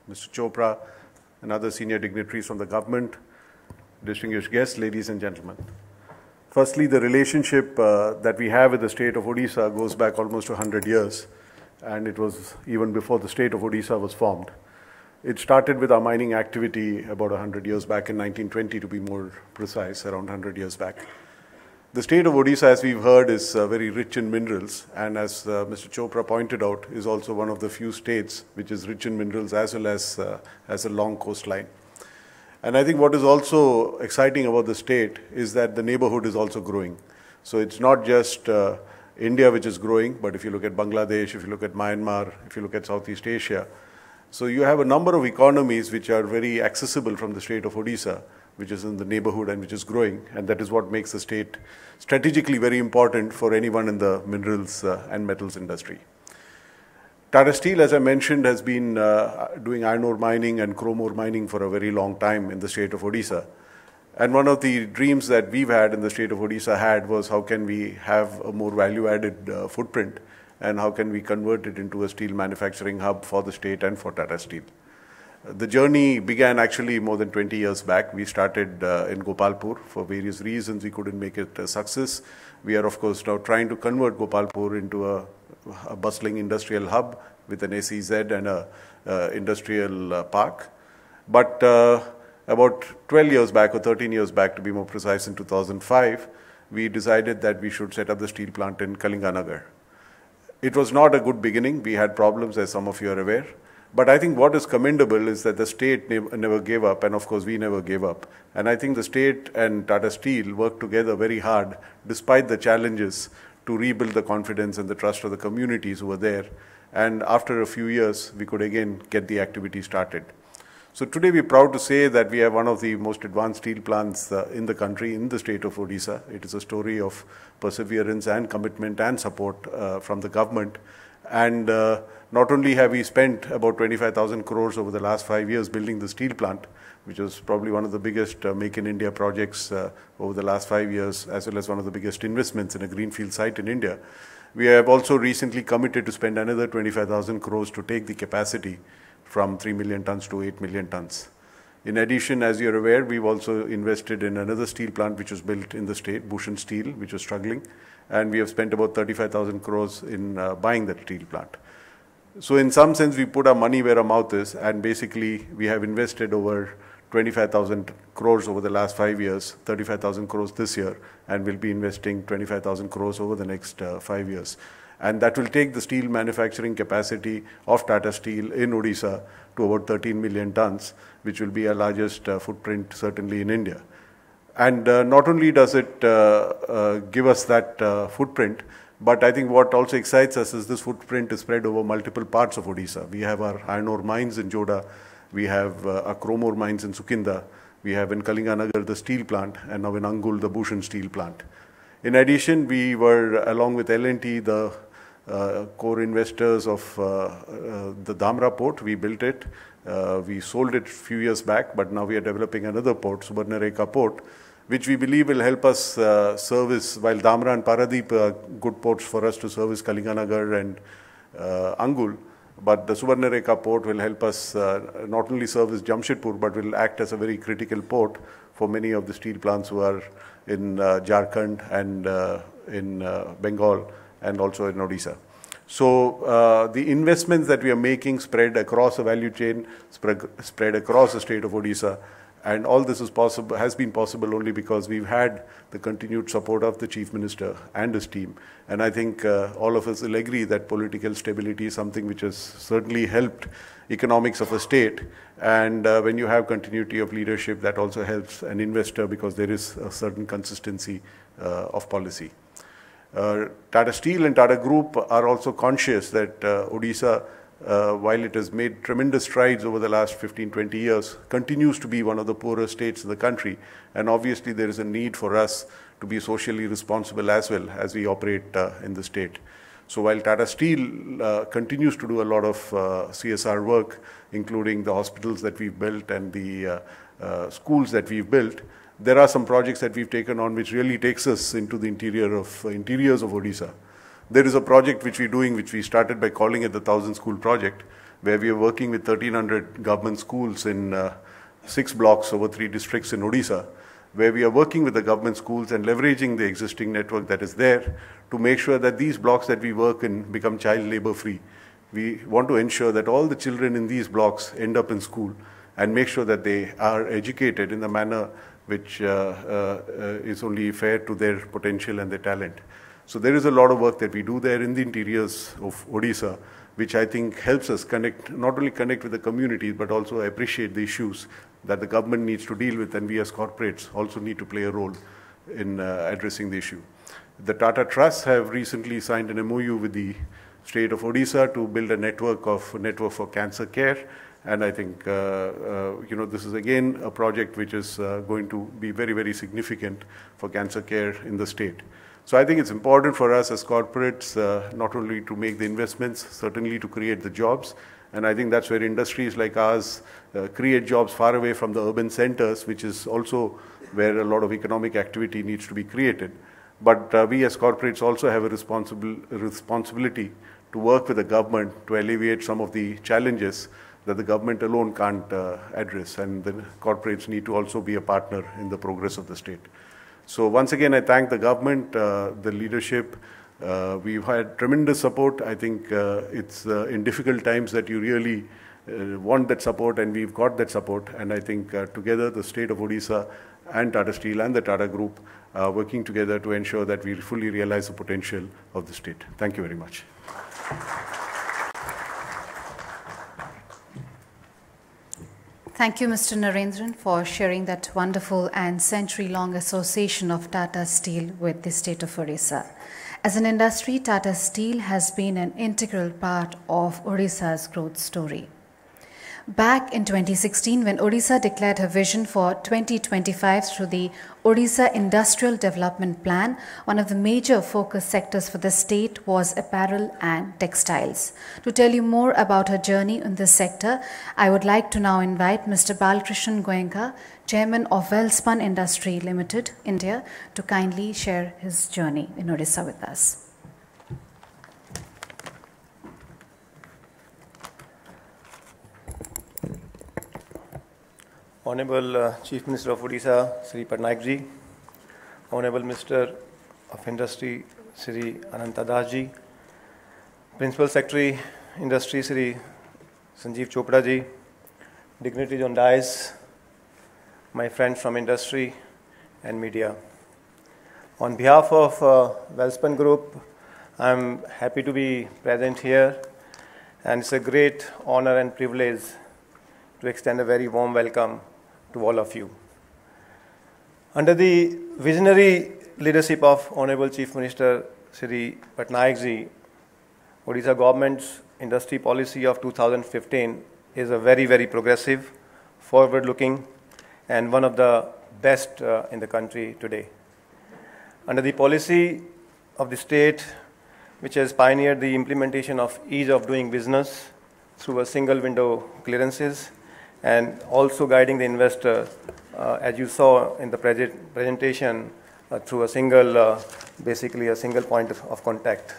Mr. Chopra, and other senior dignitaries from the government, distinguished guests, ladies and gentlemen. Firstly, the relationship that we have with the state of Odisha goes back almost 100 years, and it was even before the state of Odisha was formed. It started with our mining activity about 100 years back in 1920, to be more precise, around 100 years back. The state of Odisha, as we've heard, is very rich in minerals, and as Mr. Chopra pointed out, is also one of the few states which is rich in minerals as well as a long coastline. And I think what is also exciting about the state is that the neighborhood is also growing. So it's not just India which is growing, but if you look at Bangladesh, if you look at Myanmar, if you look at Southeast Asia, so you have a number of economies which are very accessible from the state of Odisha, which is in the neighborhood and which is growing, and that is what makes the state strategically very important for anyone in the minerals and metals industry. Tata Steel, as I mentioned, has been doing iron ore mining and chrome ore mining for a very long time in the state of Odisha. And one of the dreams that we've had in the state of Odisha had was how can we have a more value-added footprint, and how can we convert it into a steel manufacturing hub for the state and for Tata Steel. The journey began actually more than 20 years back. We started in Gopalpur. For various reasons, we couldn't make it a success. We are, of course, now trying to convert Gopalpur into a bustling industrial hub with an SEZ and a industrial park. But about 12 years back, or 13 years back to be more precise, in 2005, we decided that we should set up the steel plant in Kalinganagar. It was not a good beginning. We had problems, as some of you are aware. But I think what is commendable is that the state never gave up, and of course we never gave up. And I think the state and Tata Steel worked together very hard, despite the challenges, to rebuild the confidence and the trust of the communities who were there. And after a few years, we could again get the activity started. So today we're proud to say that we have one of the most advanced steel plants in the country, in the state of Odisha. It is a story of perseverance and commitment and support from the government. And not only have we spent about 25,000 crores over the last 5 years building the steel plant, which was probably one of the biggest Make in India projects over the last 5 years, as well as one of the biggest investments in a greenfield site in India. We have also recently committed to spend another 25,000 crores to take the capacity from 3 million tons to 8 million tons. In addition, as you're aware, we've also invested in another steel plant which was built in the state, Bhushan Steel, which was struggling. And we have spent about 35,000 crores in buying that steel plant. So in some sense, we put our money where our mouth is, and basically we have invested over 25,000 crores over the last 5 years, 35,000 crores this year, and we'll be investing 25,000 crores over the next 5 years. And that will take the steel manufacturing capacity of Tata Steel in Odisha to about 13 million tons, which will be our largest footprint certainly in India. And not only does it give us that footprint, but I think what also excites us is this footprint is spread over multiple parts of Odisha. We have our iron ore mines in Joda, we have our chrome ore mines in Sukinda, we have in Kalinganagar the steel plant, and now in Angul the Bhushan steel plant. In addition, we were, along with L&T, the core investors of the Dhamra port. We built it. We sold it a few years back, but now we are developing another port, Subarnarekha port, which we believe will help us service, while Dhamra and Paradeep are good ports for us to service Kalinganagar and Angul, but the Subarnarekha port will help us not only service Jamshedpur, but will act as a very critical port for many of the steel plants who are in Jharkhand and in Bengal and also in Odisha. So the investments that we are making spread across the value chain, spread across the state of Odisha, and all this is possible, has been possible only because we've had the continued support of the Chief Minister and his team. And I think all of us will agree that political stability is something which has certainly helped economics of a state. And when you have continuity of leadership, that also helps an investor because there is a certain consistency of policy. Tata Steel and Tata Group are also conscious that Odisha, while it has made tremendous strides over the last 15-20 years, continues to be one of the poorest states in the country. And obviously there is a need for us to be socially responsible as well as we operate in the state. So while Tata Steel continues to do a lot of CSR work, including the hospitals that we've built and the schools that we've built, there are some projects that we've taken on which really takes us into the interiors of Odisha. There is a project which we're doing, which we started by calling it the 1,000 School Project, where we are working with 1,300 government schools in 6 blocks over 3 districts in Odisha. where we are working with the government schools and leveraging the existing network that is there to make sure that these blocks that we work in become child labor free. We want to ensure that all the children in these blocks end up in school and make sure that they are educated in the manner which is only fair to their potential and their talent. So there is a lot of work that we do there in the interiors of Odisha, which I think helps us connect, not only connect with the communities, but also appreciate the issues that the government needs to deal with, and we as corporates also need to play a role in addressing the issue. The Tata Trusts have recently signed an MOU with the state of Odisha to build a network for cancer care, and I think this is again a project which is going to be very, very significant for cancer care in the state. So I think it's important for us as corporates not only to make the investments, certainly to create the jobs, and I think that's where industries like ours create jobs far away from the urban centers, which is also where a lot of economic activity needs to be created. But we as corporates also have a responsibility to work with the government to alleviate some of the challenges that the government alone can't address, and the corporates need to also be a partner in the progress of the state. So once again, I thank the government, the leadership. We've had tremendous support. I think it's in difficult times that you really want that support, and we've got that support. And I think together, the state of Odisha and Tata Steel and the Tata Group are working together to ensure that we fully realize the potential of the state. Thank you very much. Thank you, Mr. Narendran, for sharing that wonderful and century-long association of Tata Steel with the state of Odisha. As an industry, Tata Steel has been an integral part of Odisha's growth story. Back in 2016, when Odisha declared her vision for 2025 through the Odisha Industrial Development Plan, one of the major focus sectors for the state was apparel and textiles. To tell you more about her journey in this sector, I would like to now invite Mr. Balkrishan Goenka, Chairman of Welspun Industry Limited, India, to kindly share his journey in Odisha with us. Honorable Chief Minister of Odisha, Sri Patnaik ji, Honorable Minister of Industry, Sri Ananta Das ji, Principal Secretary, Industry, Sri Sanjeev Chopra ji, dignitaries on dais, my friends from industry and media. On behalf of Welspun Group, I'm happy to be present here, and it's a great honor and privilege to extend a very warm welcome to all of you. Under the visionary leadership of Honorable Chief Minister Sri Patnaik ji, Odisha government's industry policy of 2015 is a very, very progressive, forward-looking, and one of the best in the country today. Under the policy of the state, which has pioneered the implementation of ease of doing business through a single window clearances, and also guiding the investor, as you saw in the presentation, through a single, basically a single point of contact.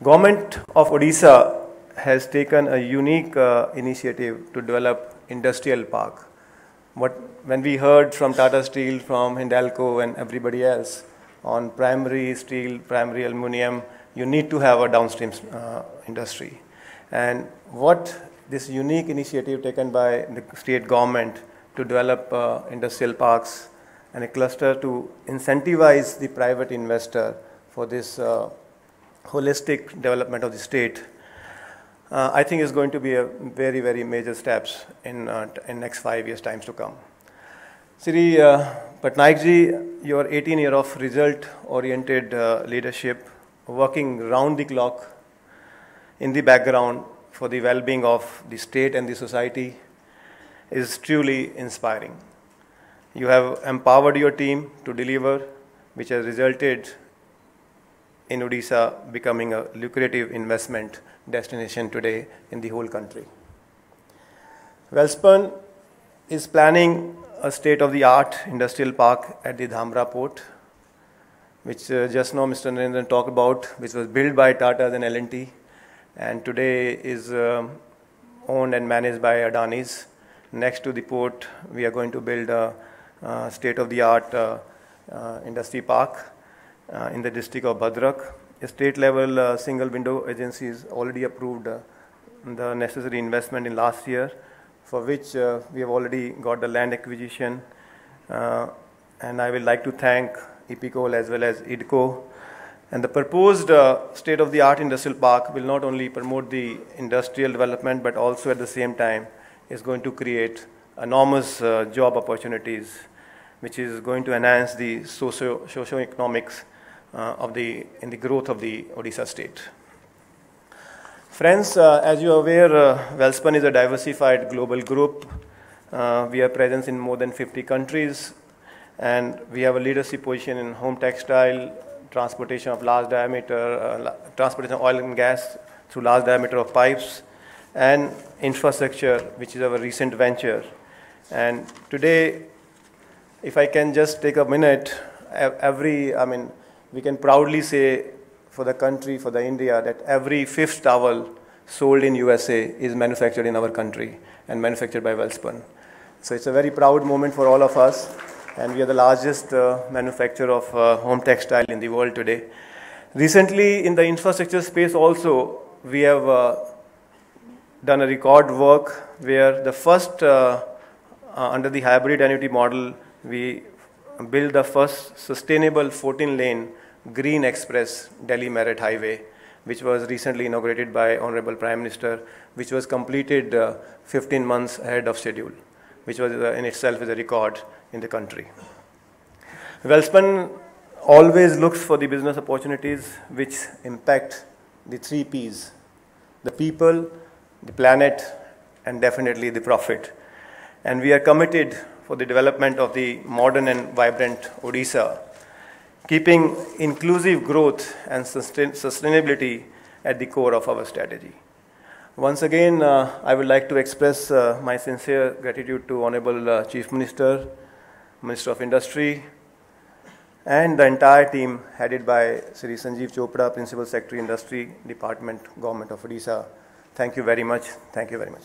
Government of Odisha has taken a unique initiative to develop industrial park. When we heard from Tata Steel, from Hindalco and everybody else on primary steel, primary aluminum, you need to have a downstream industry. And what this unique initiative taken by the state government to develop industrial parks and a cluster to incentivize the private investor for this holistic development of the state, I think is going to be a very, very major steps in next 5 years times to come. Sri Patnaik ji, your 18 years of result-oriented leadership, working round the clock in the background for the well-being of the state and the society is truly inspiring. You have empowered your team to deliver, which has resulted in Odisha becoming a lucrative investment destination today in the whole country. Welspun is planning a state-of-the-art industrial park at the Dhamra port, which just now Mr. Narendran talked about, which was built by Tata and L&T, and today is owned and managed by Adani's. Next to the port, we are going to build a state-of-the-art industry park in the district of Bhadrak. A state-level single-window agency has already approved the necessary investment in last year, for which we have already got the land acquisition. And I would like to thank EPICOL as well as IDCO. And the proposed state-of-the-art industrial park will not only promote the industrial development, but also at the same time is going to create enormous job opportunities, which is going to enhance the socio-economics in the growth of the Odisha state. Friends, as you are aware, Welspun is a diversified global group. We are present in more than 50 countries, and we have a leadership position in home textile, transportation of large diameter, transportation of oil and gas through large diameter of pipes, and infrastructure, which is our recent venture. And today, if I can just take a minute, we can proudly say for the country, for the India, that every 5th towel sold in USA is manufactured in our country and manufactured by Welspun. So it's a very proud moment for all of us, and we are the largest manufacturer of home textile in the world today. Recently, in the infrastructure space also, we have done a record work where the first, under the hybrid annuity model, we built the first sustainable 14-lane Green Express Delhi Meerut Highway, which was recently inaugurated by Honorable Prime Minister, which was completed 15 months ahead of schedule, which was in itself is a record in the country. Welspun always looks for the business opportunities which impact the 3 Ps: the people, the planet, and definitely the profit. And we are committed for the development of the modern and vibrant Odisha, keeping inclusive growth and sustainability at the core of our strategy. Once again, I would like to express my sincere gratitude to Honorable Chief Minister, Minister of Industry, and the entire team headed by Sri Sanjeev Chopra, Principal Secretary, Industry Department, Government of Odisha. Thank you very much. Thank you very much.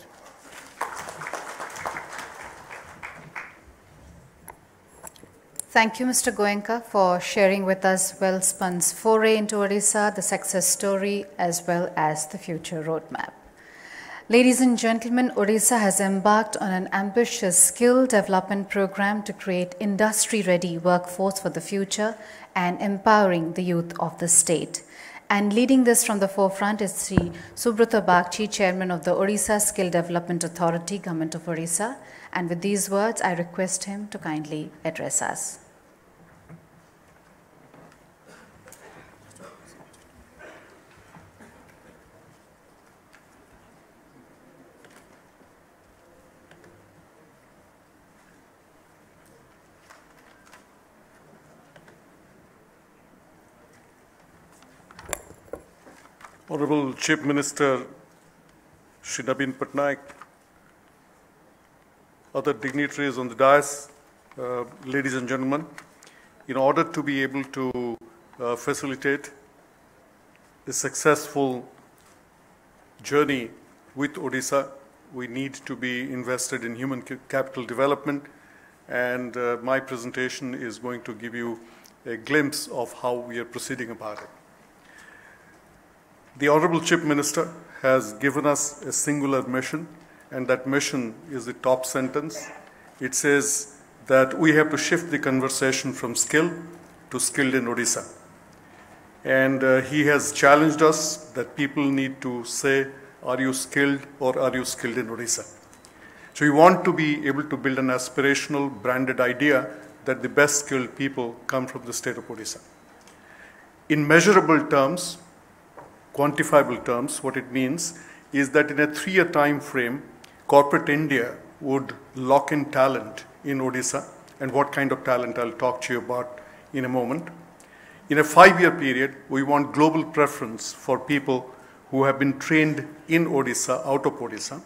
Thank you, Mr. Goenka, for sharing with us Welspun's foray into Odisha, the success story, as well as the future roadmap. Ladies and gentlemen, Odisha has embarked on an ambitious skill development program to create industry-ready workforce for the future and empowering the youth of the state. And leading this from the forefront is Sri Subrata Bagchi, Chairman of the Odisha Skill Development Authority, Government of Odisha. And with these words, I request him to kindly address us. Honorable Chief Minister Shri Naveen Patnaik, other dignitaries on the dais, ladies and gentlemen, in order to be able to facilitate a successful journey with Odisha, we need to be invested in human capital development, and my presentation is going to give you a glimpse of how we are proceeding about it. The Honorable Chief Minister has given us a singular mission, and that mission is the top sentence. It says that we have to shift the conversation from skill to skilled in Odisha. And he has challenged us that people need to say, are you skilled or are you skilled in Odisha? So we want to be able to build an aspirational branded idea that the best skilled people come from the state of Odisha. In measurable terms, quantifiable terms, what it means is that in a 3-year time frame, corporate India would lock in talent in Odisha, and what kind of talent I'll talk to you about in a moment. In a 5-year period, we want global preference for people who have been trained in Odisha, out of Odisha.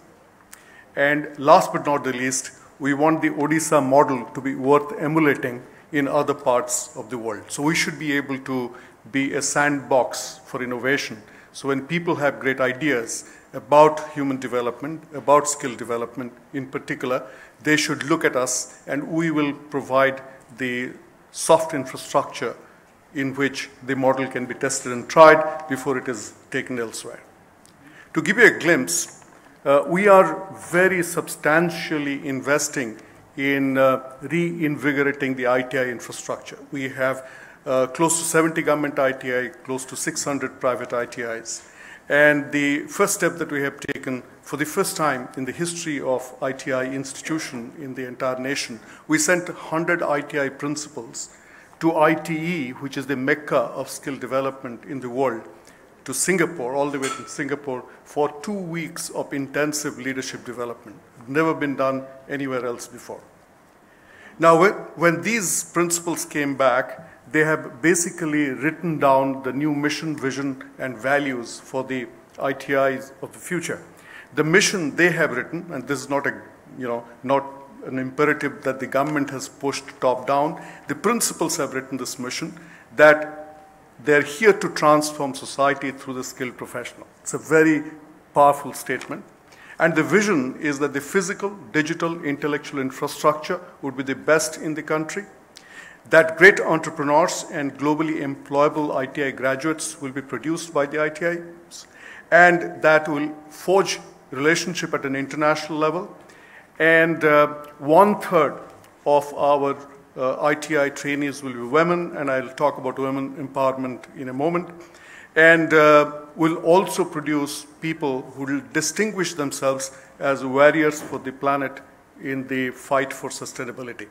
And last but not the least, we want the Odisha model to be worth emulating in other parts of the world. So we should be able to be a sandbox for innovation, So when people have great ideas about human development, about skill development in particular, they should look at us, and we will provide the soft infrastructure in which the model can be tested and tried before it is taken elsewhere. To give you a glimpse, we are very substantially investing in reinvigorating the ITI infrastructure. We have close to 70 government ITI, close to 600 private ITIs. And the first step that we have taken for the first time in the history of ITI institution in the entire nation, we sent 100 ITI principals to ITE, which is the mecca of skill development in the world, to Singapore, all the way to Singapore, for 2 weeks of intensive leadership development. Never been done anywhere else before. Now, when these principals came back, they have basically written down the new mission, vision, and values for the ITIs of the future. The mission they have written, and this is not an imperative that the government has pushed top down. The principals have written this mission that they're here to transform society through the skilled professional. It's a very powerful statement. And the vision is that the physical, digital, intellectual infrastructure would be the best in the country, that great entrepreneurs and globally employable ITI graduates will be produced by the ITIs, and that will forge relationship at an international level. And 1/3 of our ITI trainees will be women, and I'll talk about women empowerment in a moment. And will also produce people who will distinguish themselves as warriors for the planet in the fight for sustainability.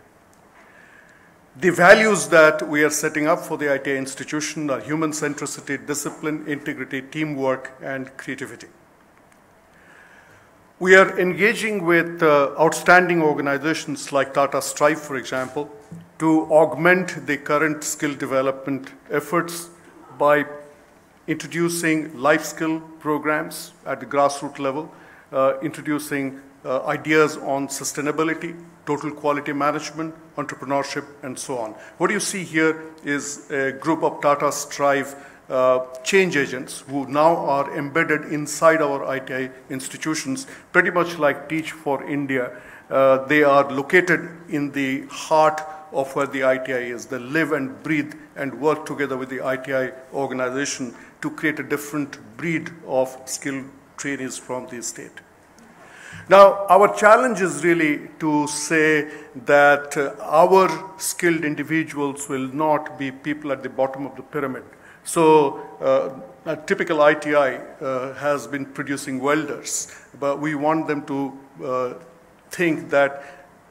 The values that we are setting up for the ITI institution are human centricity, discipline, integrity, teamwork, and creativity. We are engaging with outstanding organizations like Tata Strive, for example, to augment the current skill development efforts by introducing life skill programs at the grassroots level, introducing ideas on sustainability, total quality management, entrepreneurship, and so on. What you see here is a group of Tata Strive change agents who now are embedded inside our ITI institutions, pretty much like Teach for India. They are located in the heart of where the ITI is. They live and breathe and work together with the ITI organization to create a different breed of skilled trainees from the state. Now, our challenge is really to say that our skilled individuals will not be people at the bottom of the pyramid. So a typical ITI has been producing welders, but we want them to think that,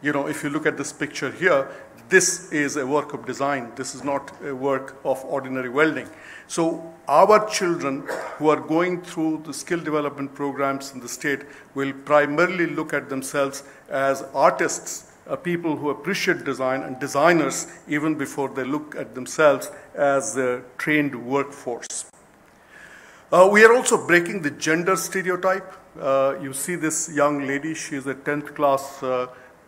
if you look at this picture here, this is a work of design. This is not a work of ordinary welding. So our children who are going through the skill development programs in the state will primarily look at themselves as artists, people who appreciate design, and designers even before they look at themselves as a trained workforce. We are also breaking the gender stereotype. You see this young lady, she is a 10th class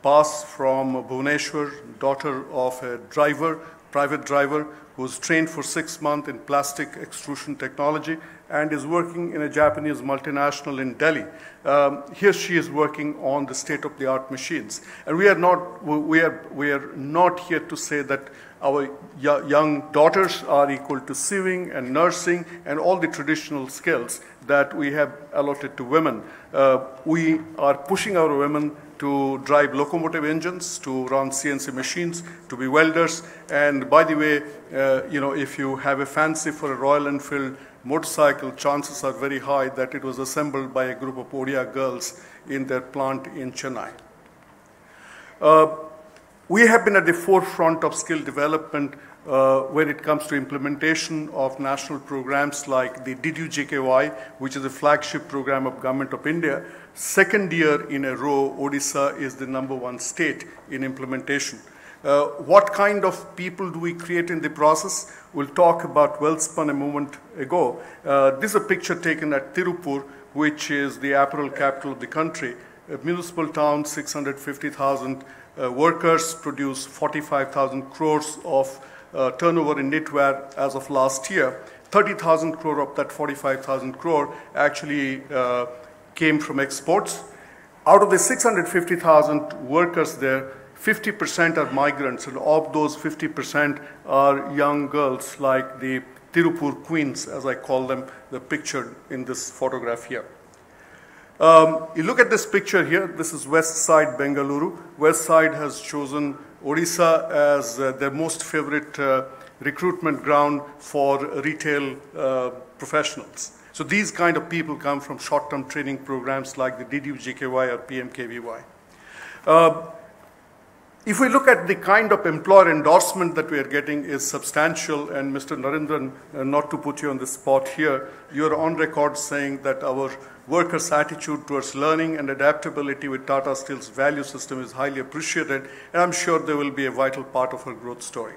pass from Bhubaneswar, daughter of a driver, private driver, who was trained for 6 months in plastic extrusion technology and is working in a Japanese multinational in Delhi. Here she is working on the state-of-the-art machines. And we are not here to say that our young daughters are equal to sewing and nursing and all the traditional skills that we have allotted to women. We are pushing our women to drive locomotive engines, to run CNC machines, to be welders. And by the way, if you have a fancy for a Royal Enfield motorcycle, chances are very high that it was assembled by a group of Odia girls in their plant in Chennai. We have been at the forefront of skill development when it comes to implementation of national programs like the Did You JKY, which is a flagship program of Government of India. Second year in a row, Odisha is the #1 state in implementation. What kind of people do we create in the process? We'll talk about Wellspun a moment ago. This is a picture taken at Tirupur, which is the apparel capital of the country. A municipal town, 650,000 workers, produce 45,000 crores of turnover in knitwear as of last year. 30,000 crore of that 45,000 crore actually came from exports. Out of the 650,000 workers there, 50% are migrants, and of those 50% are young girls like the Tirupur queens, as I call them, the pictured in this photograph here. You look at this picture here, this is West Side Bengaluru. West Side has chosen Odisha as their most favorite recruitment ground for retail professionals. So these kind of people come from short-term training programs like the DDU-GKY or PMKVY. If we look at the kind of employer endorsement that we are getting is substantial, and Mr. Narendran, not to put you on the spot here, you are on record saying that our workers' attitude towards learning and adaptability with Tata Steel's value system is highly appreciated, and I'm sure they will be a vital part of our growth story.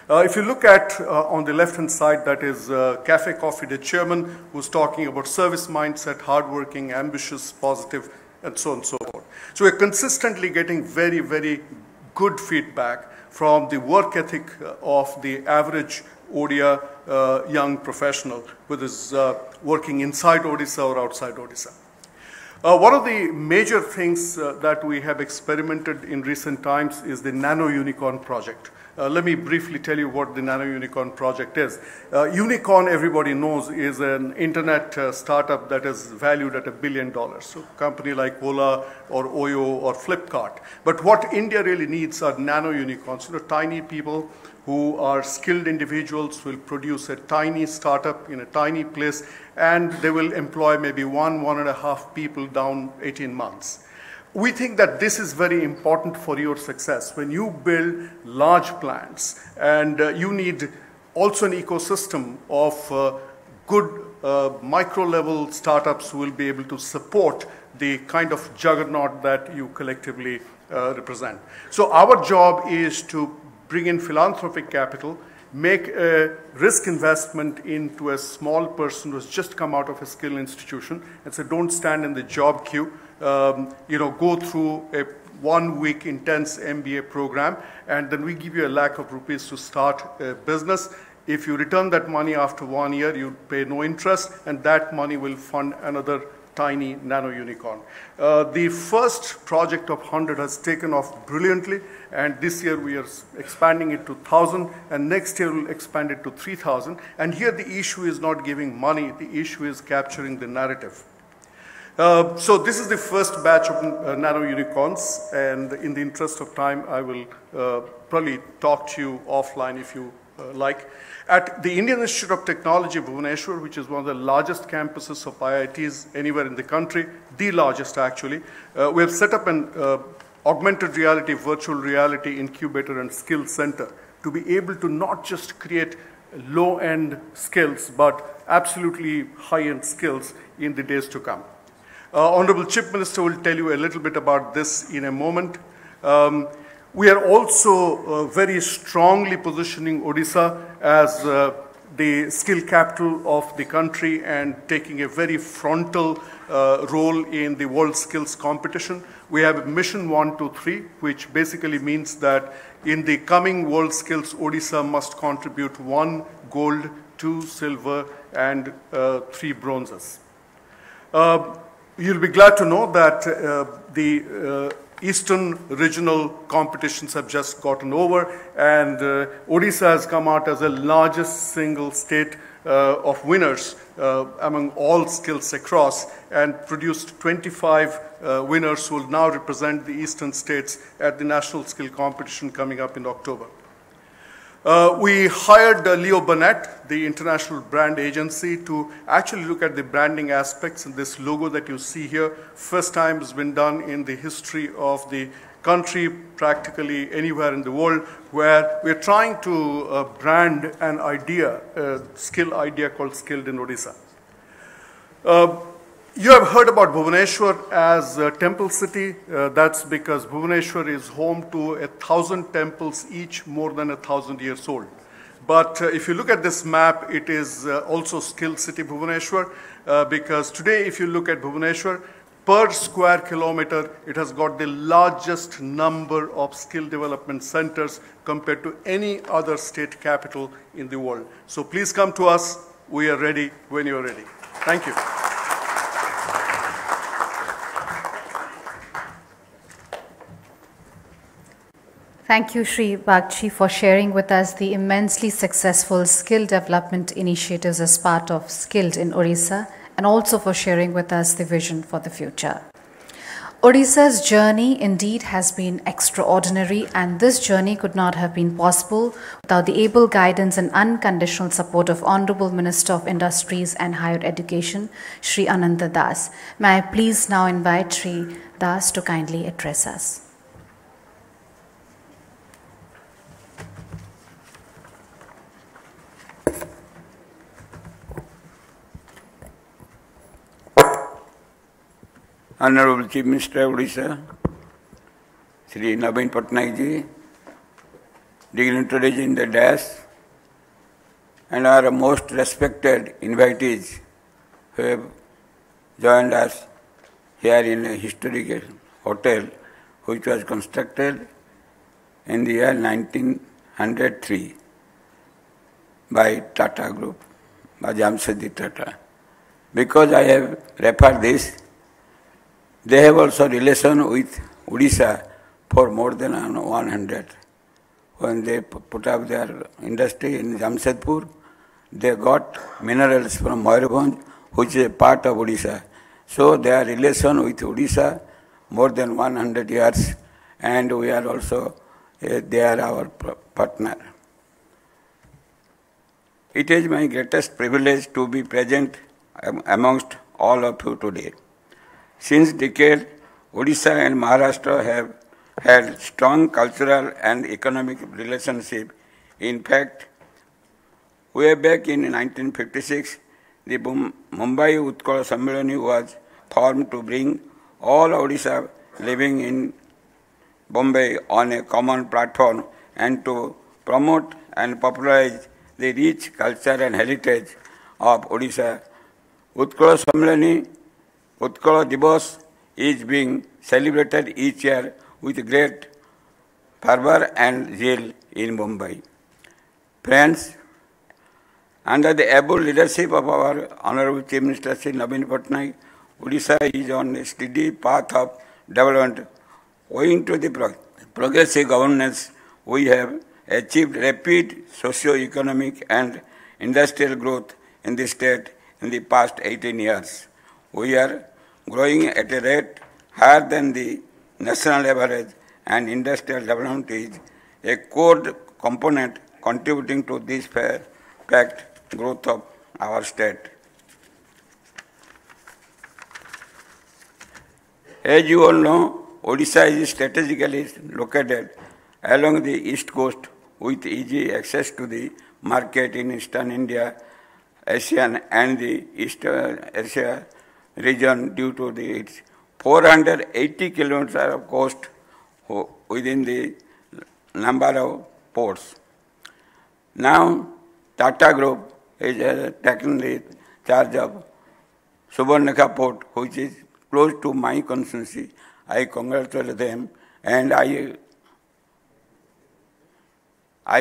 If you look at on the left-hand side, that is Cafe Coffee Day chairman, who's talking about service mindset, hardworking, ambitious, positive, and so on and so forth. So we're consistently getting very, very good feedback from the work ethic of the average Odia young professional, whether is working inside Odisha or outside Odisha. One of the major things that we have experimented in recent times is the Nano Unicorn project. Let me briefly tell you what the Nano Unicorn project is. Unicorn, everybody knows, is an internet startup that is valued at $1 billion. So a company like Ola or Oyo or Flipkart. But what India really needs are nano unicorns, tiny people who are skilled individuals will produce a tiny startup in a tiny place, and they will employ maybe 1.5 people down 18 months. We think that this is very important for your success. When you build large plants, and you need also an ecosystem of good micro-level startups who will be able to support the kind of juggernaut that you collectively represent. So our job is to bring in philanthropic capital, make a risk investment into a small person who has just come out of a skill institution, and so don't stand in the job queue. Go through a 1-week intense MBA program, and then we give you $1 lakh to start a business. If you return that money after 1 year, you pay no interest, and that money will fund another tiny nano unicorn. The first project of 100 has taken off brilliantly, and this year we are expanding it to 1,000, and next year we'll expand it to 3,000. And here the issue is not giving money, the issue is capturing the narrative. So this is the first batch of nano unicorns, and in the interest of time, I will probably talk to you offline if you like. At the Indian Institute of Technology, Bhubaneswar, which is one of the largest campuses of IITs anywhere in the country, the largest actually, we have set up an augmented reality, virtual reality incubator and skill center to be able to not just create low-end skills, but absolutely high-end skills in the days to come. Honorable Chief Minister will tell you a little bit about this in a moment. We are also very strongly positioning Odisha as the skill capital of the country and taking a very frontal role in the World Skills Competition. We have Mission 123, which basically means that in the coming World Skills, Odisha must contribute 1 gold, 2 silver, and 3 bronzes. You'll be glad to know that the Eastern regional competitions have just gotten over, and Odisha has come out as the largest single state of winners among all skills across, and produced 25 winners who will now represent the Eastern states at the National Skill Competition coming up in October. We hired Leo Burnett, the international brand agency, to actually look at the branding aspects. And this logo that you see here, first time has been done in the history of the country, practically anywhere in the world, where we're trying to brand an idea, a skill idea called Skilled in Odisha. You have heard about Bhubaneswar as a temple city. That's because Bhubaneswar is home to 1,000 temples, each more than 1,000 years old. But if you look at this map, it is also Skill City Bhubaneswar, because today if you look at Bhubaneswar, per square kilometer, it has got the largest number of skill development centers compared to any other state capital in the world. So please come to us, We are ready when you are ready. Thank you. Thank you, Shri Bagchi, for sharing with us the immensely successful skill development initiatives as part of Skilled in Odisha, and also for sharing with us the vision for the future. Odisha's journey indeed has been extraordinary, and this journey could not have been possible without the able guidance and unconditional support of Honorable Minister of Industries and Higher Education, Shri Ananta Das. May I please now invite Shri Das to kindly address us. Honorable Chief Minister of Odisha, Sri Naveen Patnaik ji, dignitaries in the dais, and our most respected invitees who have joined us here in a historic hotel which was constructed in the year 1903 by Tata Group, by Jamshedji Tata. Because I have referred this, they have also relation with Odisha for more than 100. When they put up their industry in Jamshedpur, they got minerals from Mayurbhanj, which is a part of Odisha. So their relation with Odisha more than 100 years, and we are also, they are our partner. It is my greatest privilege to be present amongst all of you today. Since decades, Odisha and Maharashtra have had strong cultural and economic relationship. In fact, way back in 1956, the Mumbai Utkal Sammelani was formed to bring all Odisha living in Bombay on a common platform and to promote and popularize the rich culture and heritage of Odisha. Utkal Sammelani, Utkal Divas is being celebrated each year with great fervor and zeal in Mumbai. Friends, under the able leadership of our Honorable Chief Minister Sri Naveen Patnaik, Odisha is on a steady path of development. Owing to the progressive governance, we have achieved rapid socio-economic and industrial growth in the state in the past 18 years. We are growing at a rate higher than the national average, and industrial development is a core component contributing to this fact growth of our state. As you all know, Odisha is strategically located along the east coast with easy access to the market in eastern India, ASEAN and the East Asia region due to its 480 kilometers of coast within the number of ports. Now, Tata Group is taking the charge of Subarnakha port, which is close to my constituency. I congratulate them, and I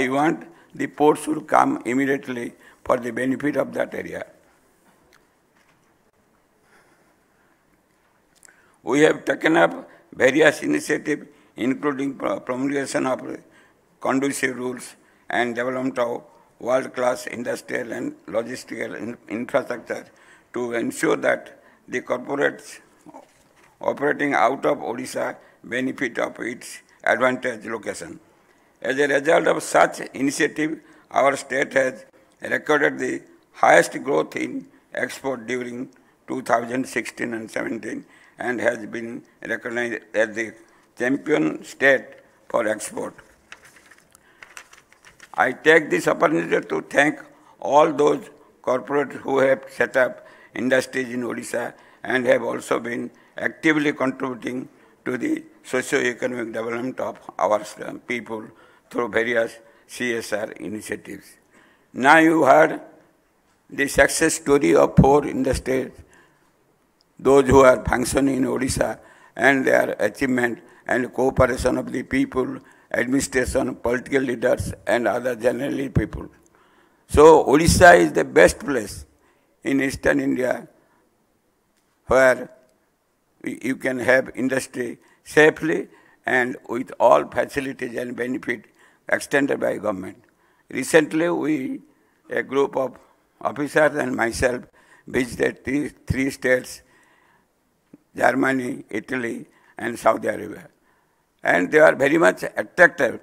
want the port should come immediately for the benefit of that area. We have taken up various initiatives, including promulgation of conducive rules and development of world-class industrial and logistical infrastructure to ensure that the corporates operating out of Odisha benefit of its advantage location. As a result of such initiative, our state has recorded the highest growth in export during 2016 and 17 and has been recognized as the champion state for export. I take this opportunity to thank all those corporates who have set up industries in Odisha and have also been actively contributing to the socio-economic development of our people through various CSR initiatives. Now you heard the success story of 4 industries, those who are functioning in Odisha, and their achievement and cooperation of the people, administration, political leaders, and other generally people. So Odisha is the best place in Eastern India where you can have industry safely and with all facilities and benefit extended by government. Recently, a group of officers and myself visited three states, Germany, Italy, and Saudi Arabia. And they are very much attracted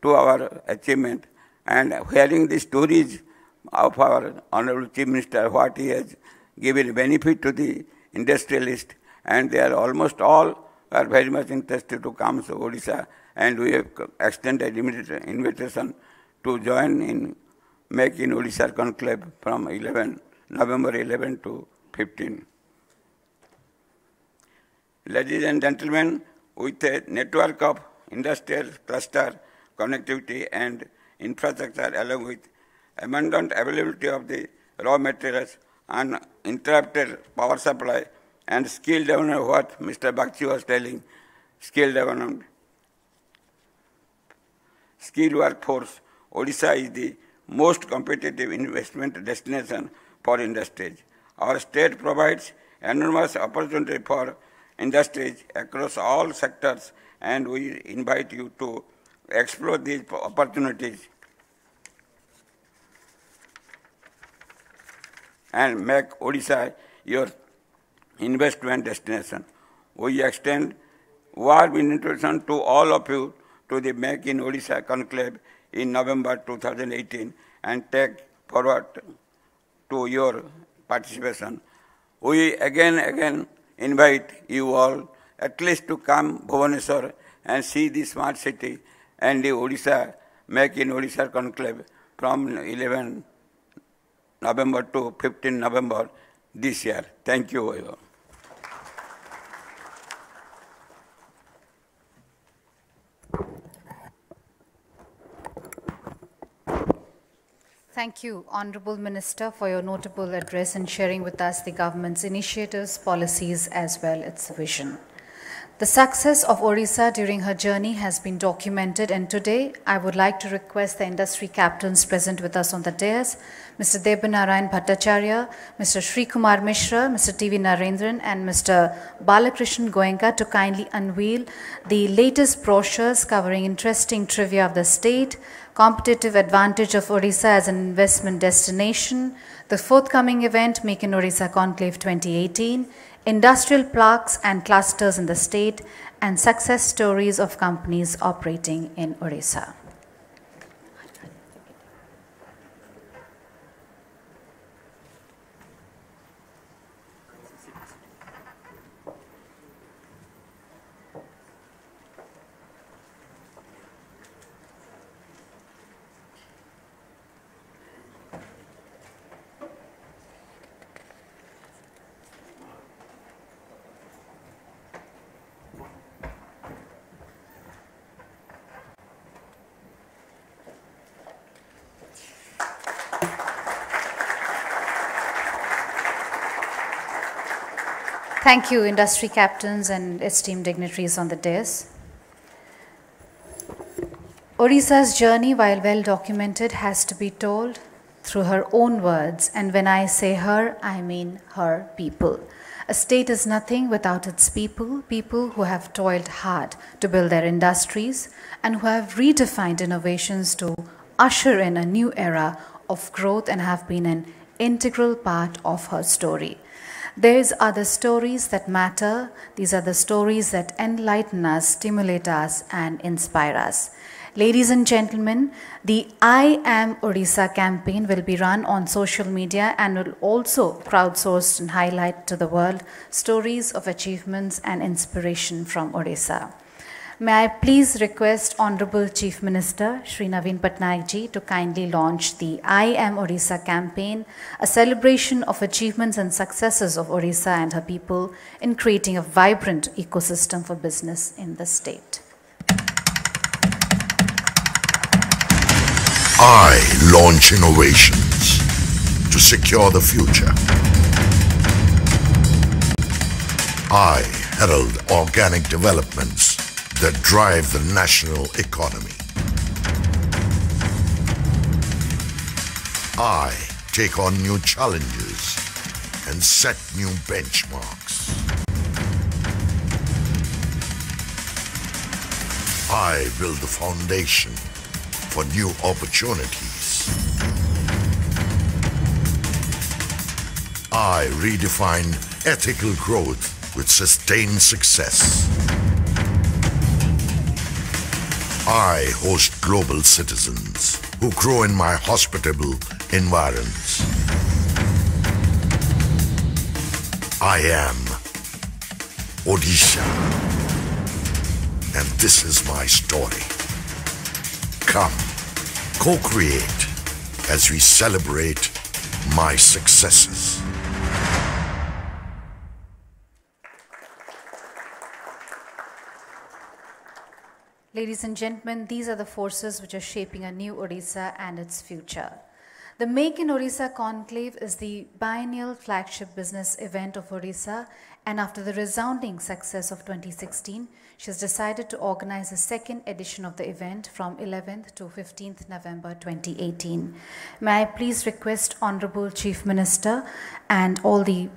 to our achievement, and hearing the stories of our Honorable Chief Minister, what he has given benefit to the industrialists, and they are almost all are very much interested to come to Odisha, and we have extended invitation to join in Make in Odisha conclave from November 11 to 15. Ladies and gentlemen, with a network of industrial cluster connectivity and infrastructure, along with abundant availability of the raw materials, uninterrupted power supply, and skill development, what Mr. Bakshi was telling, skill development, skilled workforce, Odisha is the most competitive investment destination for industries. Our state provides enormous opportunity for industries across all sectors, and we invite you to explore these opportunities and make Odisha your investment destination. We extend warm invitation to all of you to the Make in Odisha conclave in November 2018 and take forward to your participation. We again invite you all at least to come Bhubaneswar and see the smart city and the Odisha Make in Odisha conclave from 11 November to 15 November this year. Thank you all. Thank you, Honorable Minister, for your notable address and sharing with us the government's initiatives, policies, as well as its vision. The success of Odisha during her journey has been documented, and today I would like to request the industry captains present with us on the dais, Mr. Debanarayan Bhattacharya, Mr. Sri Kumar Mishra, Mr. T.V. Narendran, and Mr. Balakrishnan Goenka to kindly unveil the latest brochures covering interesting trivia of the state, competitive advantage of Odisha as an investment destination, the forthcoming event Make in Odisha Conclave 2018, industrial parks and clusters in the state, and success stories of companies operating in Odisha. Thank you, industry captains and esteemed dignitaries on the dais. Odisha's journey, while well documented, has to be told through her own words, and when I say her, I mean her people. A state is nothing without its people, people who have toiled hard to build their industries and who have redefined innovations to usher in a new era of growth and have been an integral part of her story. These are the stories that matter. These are the stories that enlighten us, stimulate us, and inspire us. Ladies and gentlemen, the I Am Odisha campaign will be run on social media and will also crowdsource and highlight to the world stories of achievements and inspiration from Odisha. May I please request Honorable Chief Minister Shri Naveen Patnaik ji to kindly launch the I Am Odisha campaign, a celebration of achievements and successes of Odisha and her people in creating a vibrant ecosystem for business in the state. I launch innovations to secure the future. I herald organic developments that drive the national economy. I take on new challenges and set new benchmarks. I build the foundation for new opportunities. I redefine ethical growth with sustained success. I host global citizens who grow in my hospitable environs. I am Odisha, and this is my story. Come, co-create as we celebrate my successes. Ladies and gentlemen, these are the forces which are shaping a new Odisha and its future. The Make in Odisha Conclave is the biennial flagship business event of Odisha, and after the resounding success of 2016, she has decided to organize a second edition of the event from 11th to 15th November 2018. May I please request Honorable Chief Minister and all the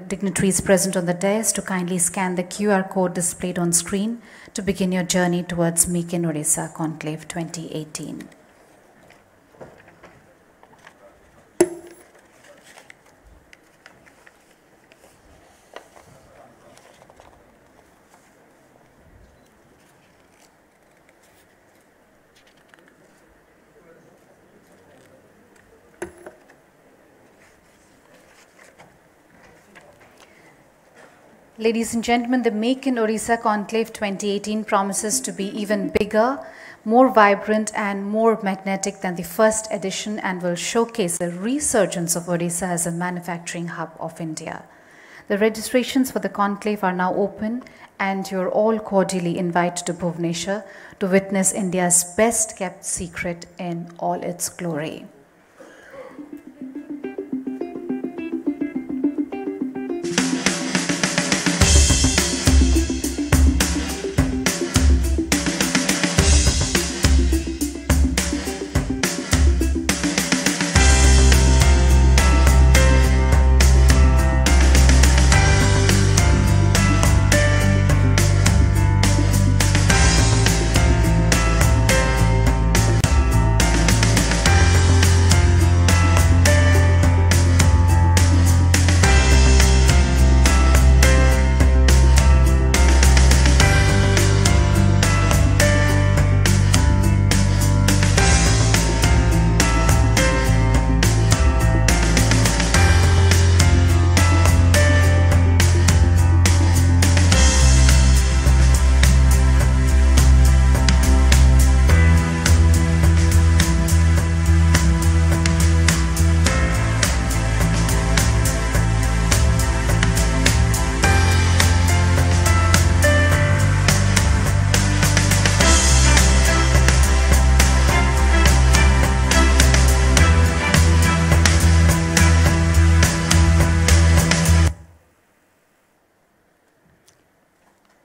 dignitaries present on the dais to kindly scan the QR code displayed on screen to begin your journey towards Make in Odisha Conclave 2018. Ladies and gentlemen, the Make in Odisha Conclave 2018 promises to be even bigger, more vibrant and more magnetic than the first edition, and will showcase the resurgence of Odisha as a manufacturing hub of India. The registrations for the conclave are now open, and you're all cordially invited to Bhubaneswar to witness India's best kept secret in all its glory.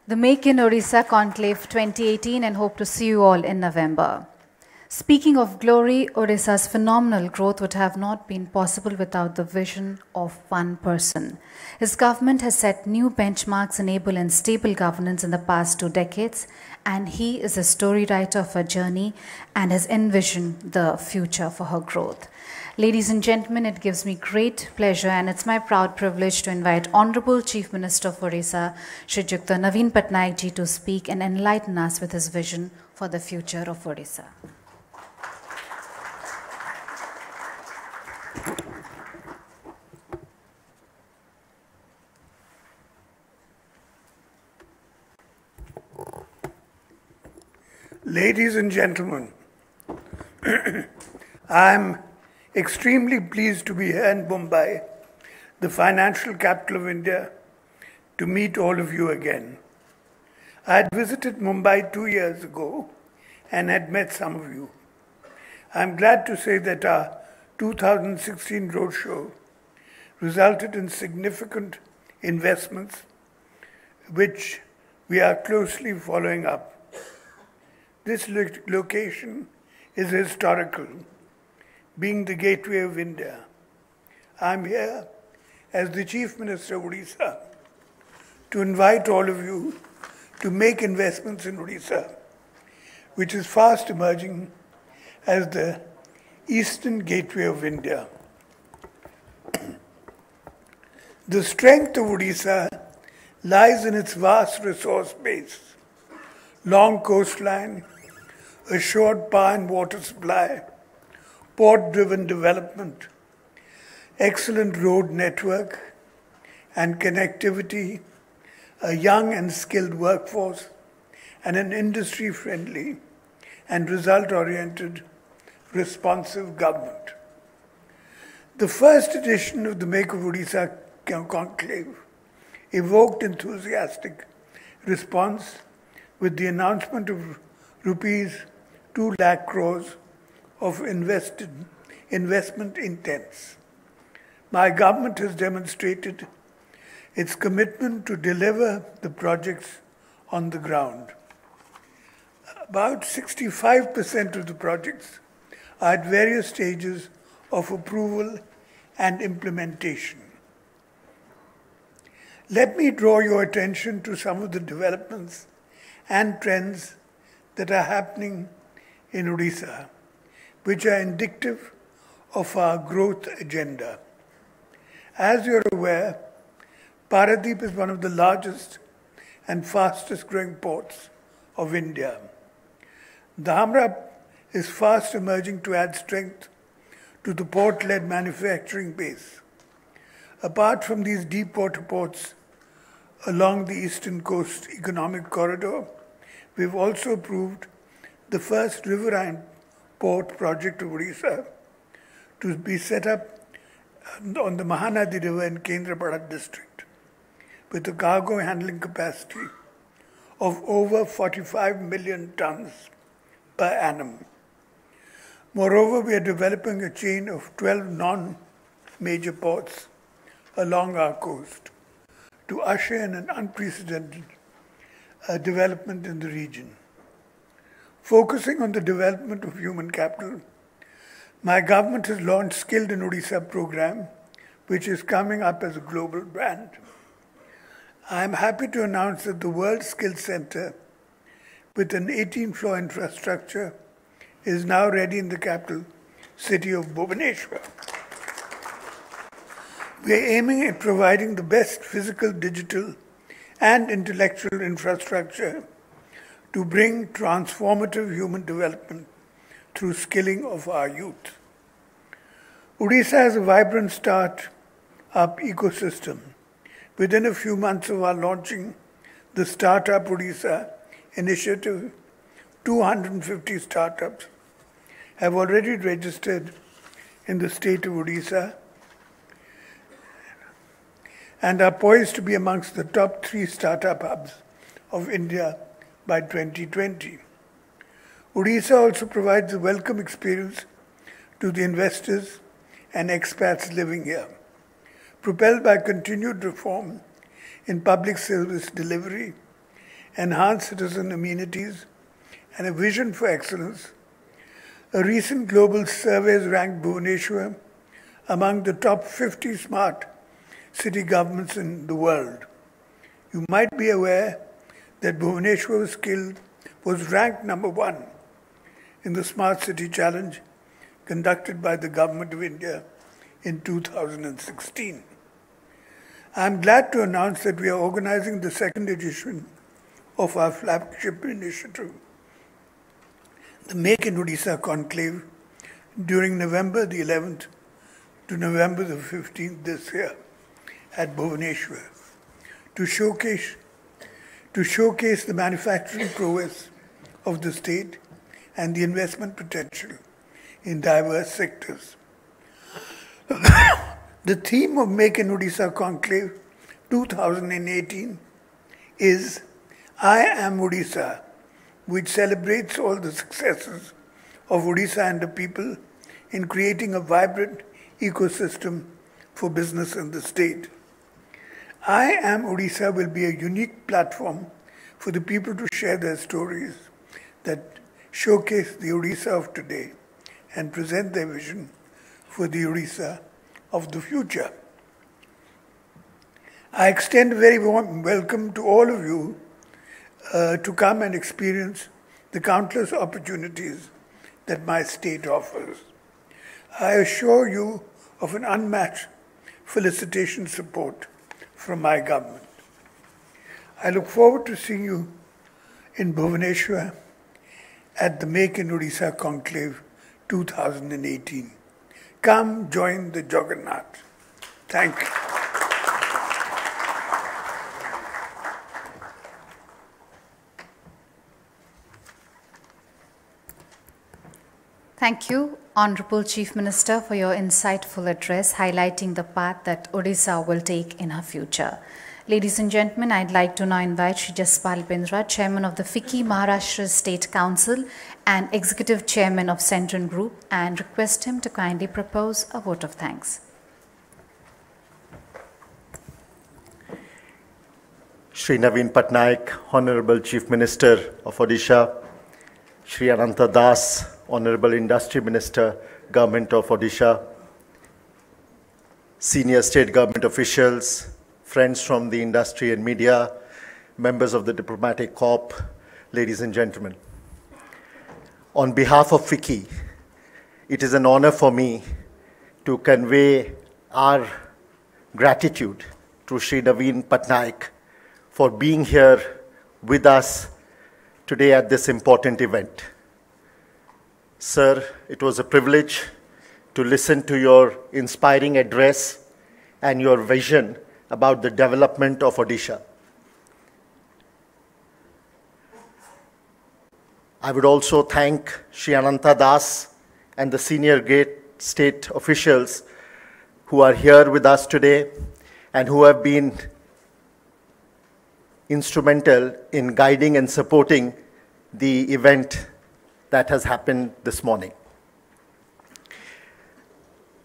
The Make in Odisha Conclave 2018, and hope to see you all in November. Speaking of glory, Odisha's phenomenal growth would have not been possible without the vision of one person. His government has set new benchmarks in able and stable governance in the past 2 decades, and he is a story writer of her journey and has envisioned the future for her growth. Ladies and gentlemen, it gives me great pleasure and it's my proud privilege to invite Honorable Chief Minister of Odisha, Shrijukta Naveen Patnaik ji, to speak and enlighten us with his vision for the future of Odisha. Ladies and gentlemen, I'm extremely pleased to be here in Mumbai, the financial capital of India, to meet all of you again. I had visited Mumbai 2 years ago and had met some of you. I'm glad to say that our 2016 roadshow resulted in significant investments, which we are closely following up. This location is historical. being the gateway of India. I'm here as the Chief Minister of Odisha to invite all of you to make investments in Odisha, which is fast emerging as the eastern gateway of India. The strength of Odisha lies in its vast resource base, long coastline, assured power and water supply, port-driven development, excellent road network and connectivity, a young and skilled workforce, and an industry-friendly and result-oriented, responsive government. The first edition of the Make of Odisha conclave evoked enthusiastic response with the announcement of rupees 2 lakh crores of investment intents. My government has demonstrated its commitment to deliver the projects on the ground. About 65% of the projects are at various stages of approval and implementation. Let me draw your attention to some of the developments and trends that are happening in Odisha, which are indicative of our growth agenda. As you're aware, Paradeep is one of the largest and fastest growing ports of India. Dhamra is fast emerging to add strength to the port-led manufacturing base. Apart from these deep water ports along the eastern coast economic corridor, we've also approved the first riverine port project of Odisha to be set up on the Mahanadi River in Kendrapada district with a cargo handling capacity of over 45 million tons per annum. Moreover, we are developing a chain of 12 non-major ports along our coast to usher in an unprecedented development in the region. Focusing on the development of human capital, my government has launched Skilled in Odisha program, which is coming up as a global brand. I am happy to announce that the World Skills Center, with an 18-floor infrastructure, is now ready in the capital city of Bhubaneswar. We are aiming at providing the best physical, digital, and intellectual infrastructure to bring transformative human development through skilling of our youth. Odisha has a vibrant start-up ecosystem. Within a few months of our launching the Startup Odisha initiative, 250 startups have already registered in the state of Odisha and are poised to be amongst the top 3 startup hubs of India by 2020. Odisha also provides a welcome experience to the investors and expats living here. Propelled by continued reform in public service delivery, enhanced citizen amenities, and a vision for excellence, a recent global survey ranked Bhubaneswar among the top 50 smart city governments in the world. You might be aware that Bhubaneswar was ranked number 1 in the Smart City Challenge conducted by the Government of India in 2016. I am glad to announce that we are organizing the second edition of our flagship initiative, the Make in Odisha Conclave, during November the 11th to November the 15th this year at Bhubaneswar to showcase the manufacturing prowess of the state and the investment potential in diverse sectors. The theme of Make in Odisha Conclave 2018 is I Am Odisha, which celebrates all the successes of Odisha and the people in creating a vibrant ecosystem for business in the state. I Am Odisha will be a unique platform for the people to share their stories that showcase the Odisha of today and present their vision for the Odisha of the future. I extend a very warm welcome to all of you to come and experience the countless opportunities that my state offers. I assure you of an unmatched felicitation support from my government. I look forward to seeing you in Bhubaneswar at the Make in Odisha Conclave 2018. Come join the Jagannath. Thank you. Thank you, Honorable Chief Minister, for your insightful address highlighting the path that Odisha will take in her future. Ladies and gentlemen, I'd like to now invite Shri Jaspal Bindra, Chairman of the FICCI Maharashtra State Council and Executive Chairman of Centron Group, and request him to kindly propose a vote of thanks. Shri Naveen Patnaik, Honorable Chief Minister of Odisha, Shri Ananta Das, Honorable Industry Minister, Government of Odisha, senior state government officials, friends from the industry and media, members of the diplomatic corps, ladies and gentlemen. On behalf of FICCI, it is an honor for me to convey our gratitude to Shri Naveen Patnaik for being here with us today at this important event. Sir, it was a privilege to listen to your inspiring address and your vision about the development of Odisha. I would also thank Shri Ananta Das and the senior great state officials who are here with us today and who have been instrumental in guiding and supporting the event that has happened this morning.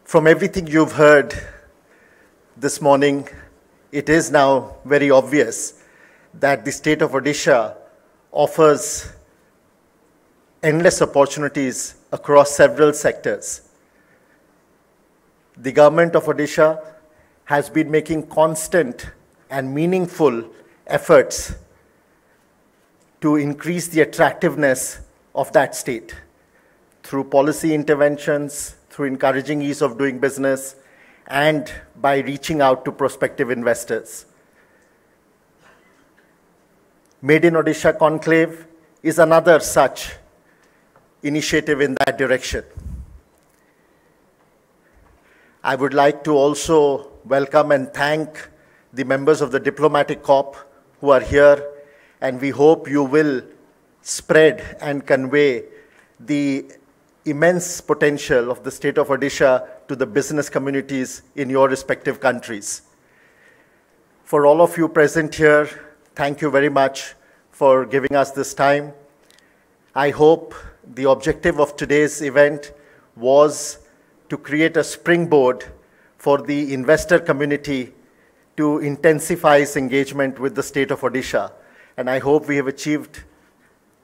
From everything you've heard this morning, it is now very obvious that the state of Odisha offers endless opportunities across several sectors. The government of Odisha has been making constant and meaningful efforts to increase the attractiveness of that state through policy interventions, through encouraging ease of doing business, and by reaching out to prospective investors. Made in Odisha Conclave is another such initiative in that direction. I would like to also welcome and thank the members of the diplomatic corps who are here, and we hope you will spread and convey the immense potential of the state of Odisha to the business communities in your respective countries. For all of you present here, thank you very much for giving us this time. I hope the objective of today's event was to create a springboard for the investor community to intensify its engagement with the state of Odisha. And I hope we have achieved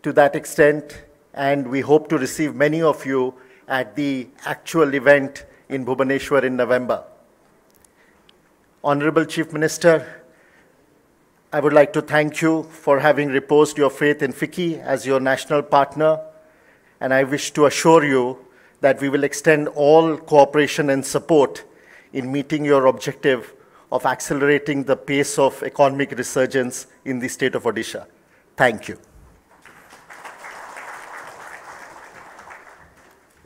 to that extent, and we hope to receive many of you at the actual event in Bhubaneswar in November. Honorable Chief Minister, I would like to thank you for having reposed your faith in FICCI as your national partner, and I wish to assure you that we will extend all cooperation and support in meeting your objective of accelerating the pace of economic resurgence in the state of Odisha. Thank you.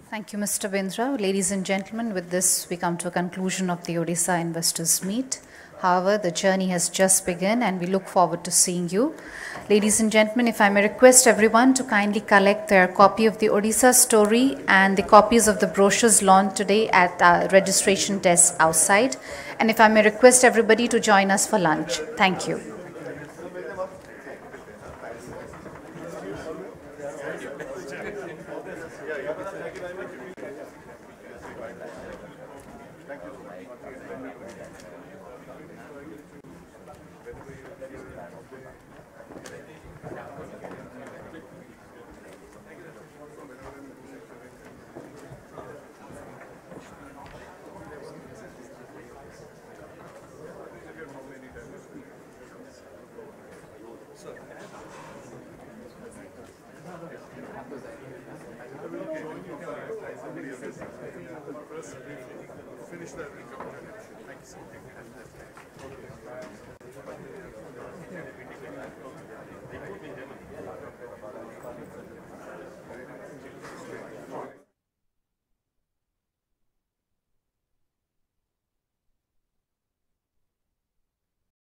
Thank you, Mr. Bindra. Ladies and gentlemen, with this, we come to a conclusion of the Odisha Investors Meet. However, the journey has just begun and we look forward to seeing you. Ladies and gentlemen, if I may request everyone to kindly collect their copy of the Odisha story and the copies of the brochures launched today at our registration desk outside. And if I may request everybody to join us for lunch. Thank you. Finish that.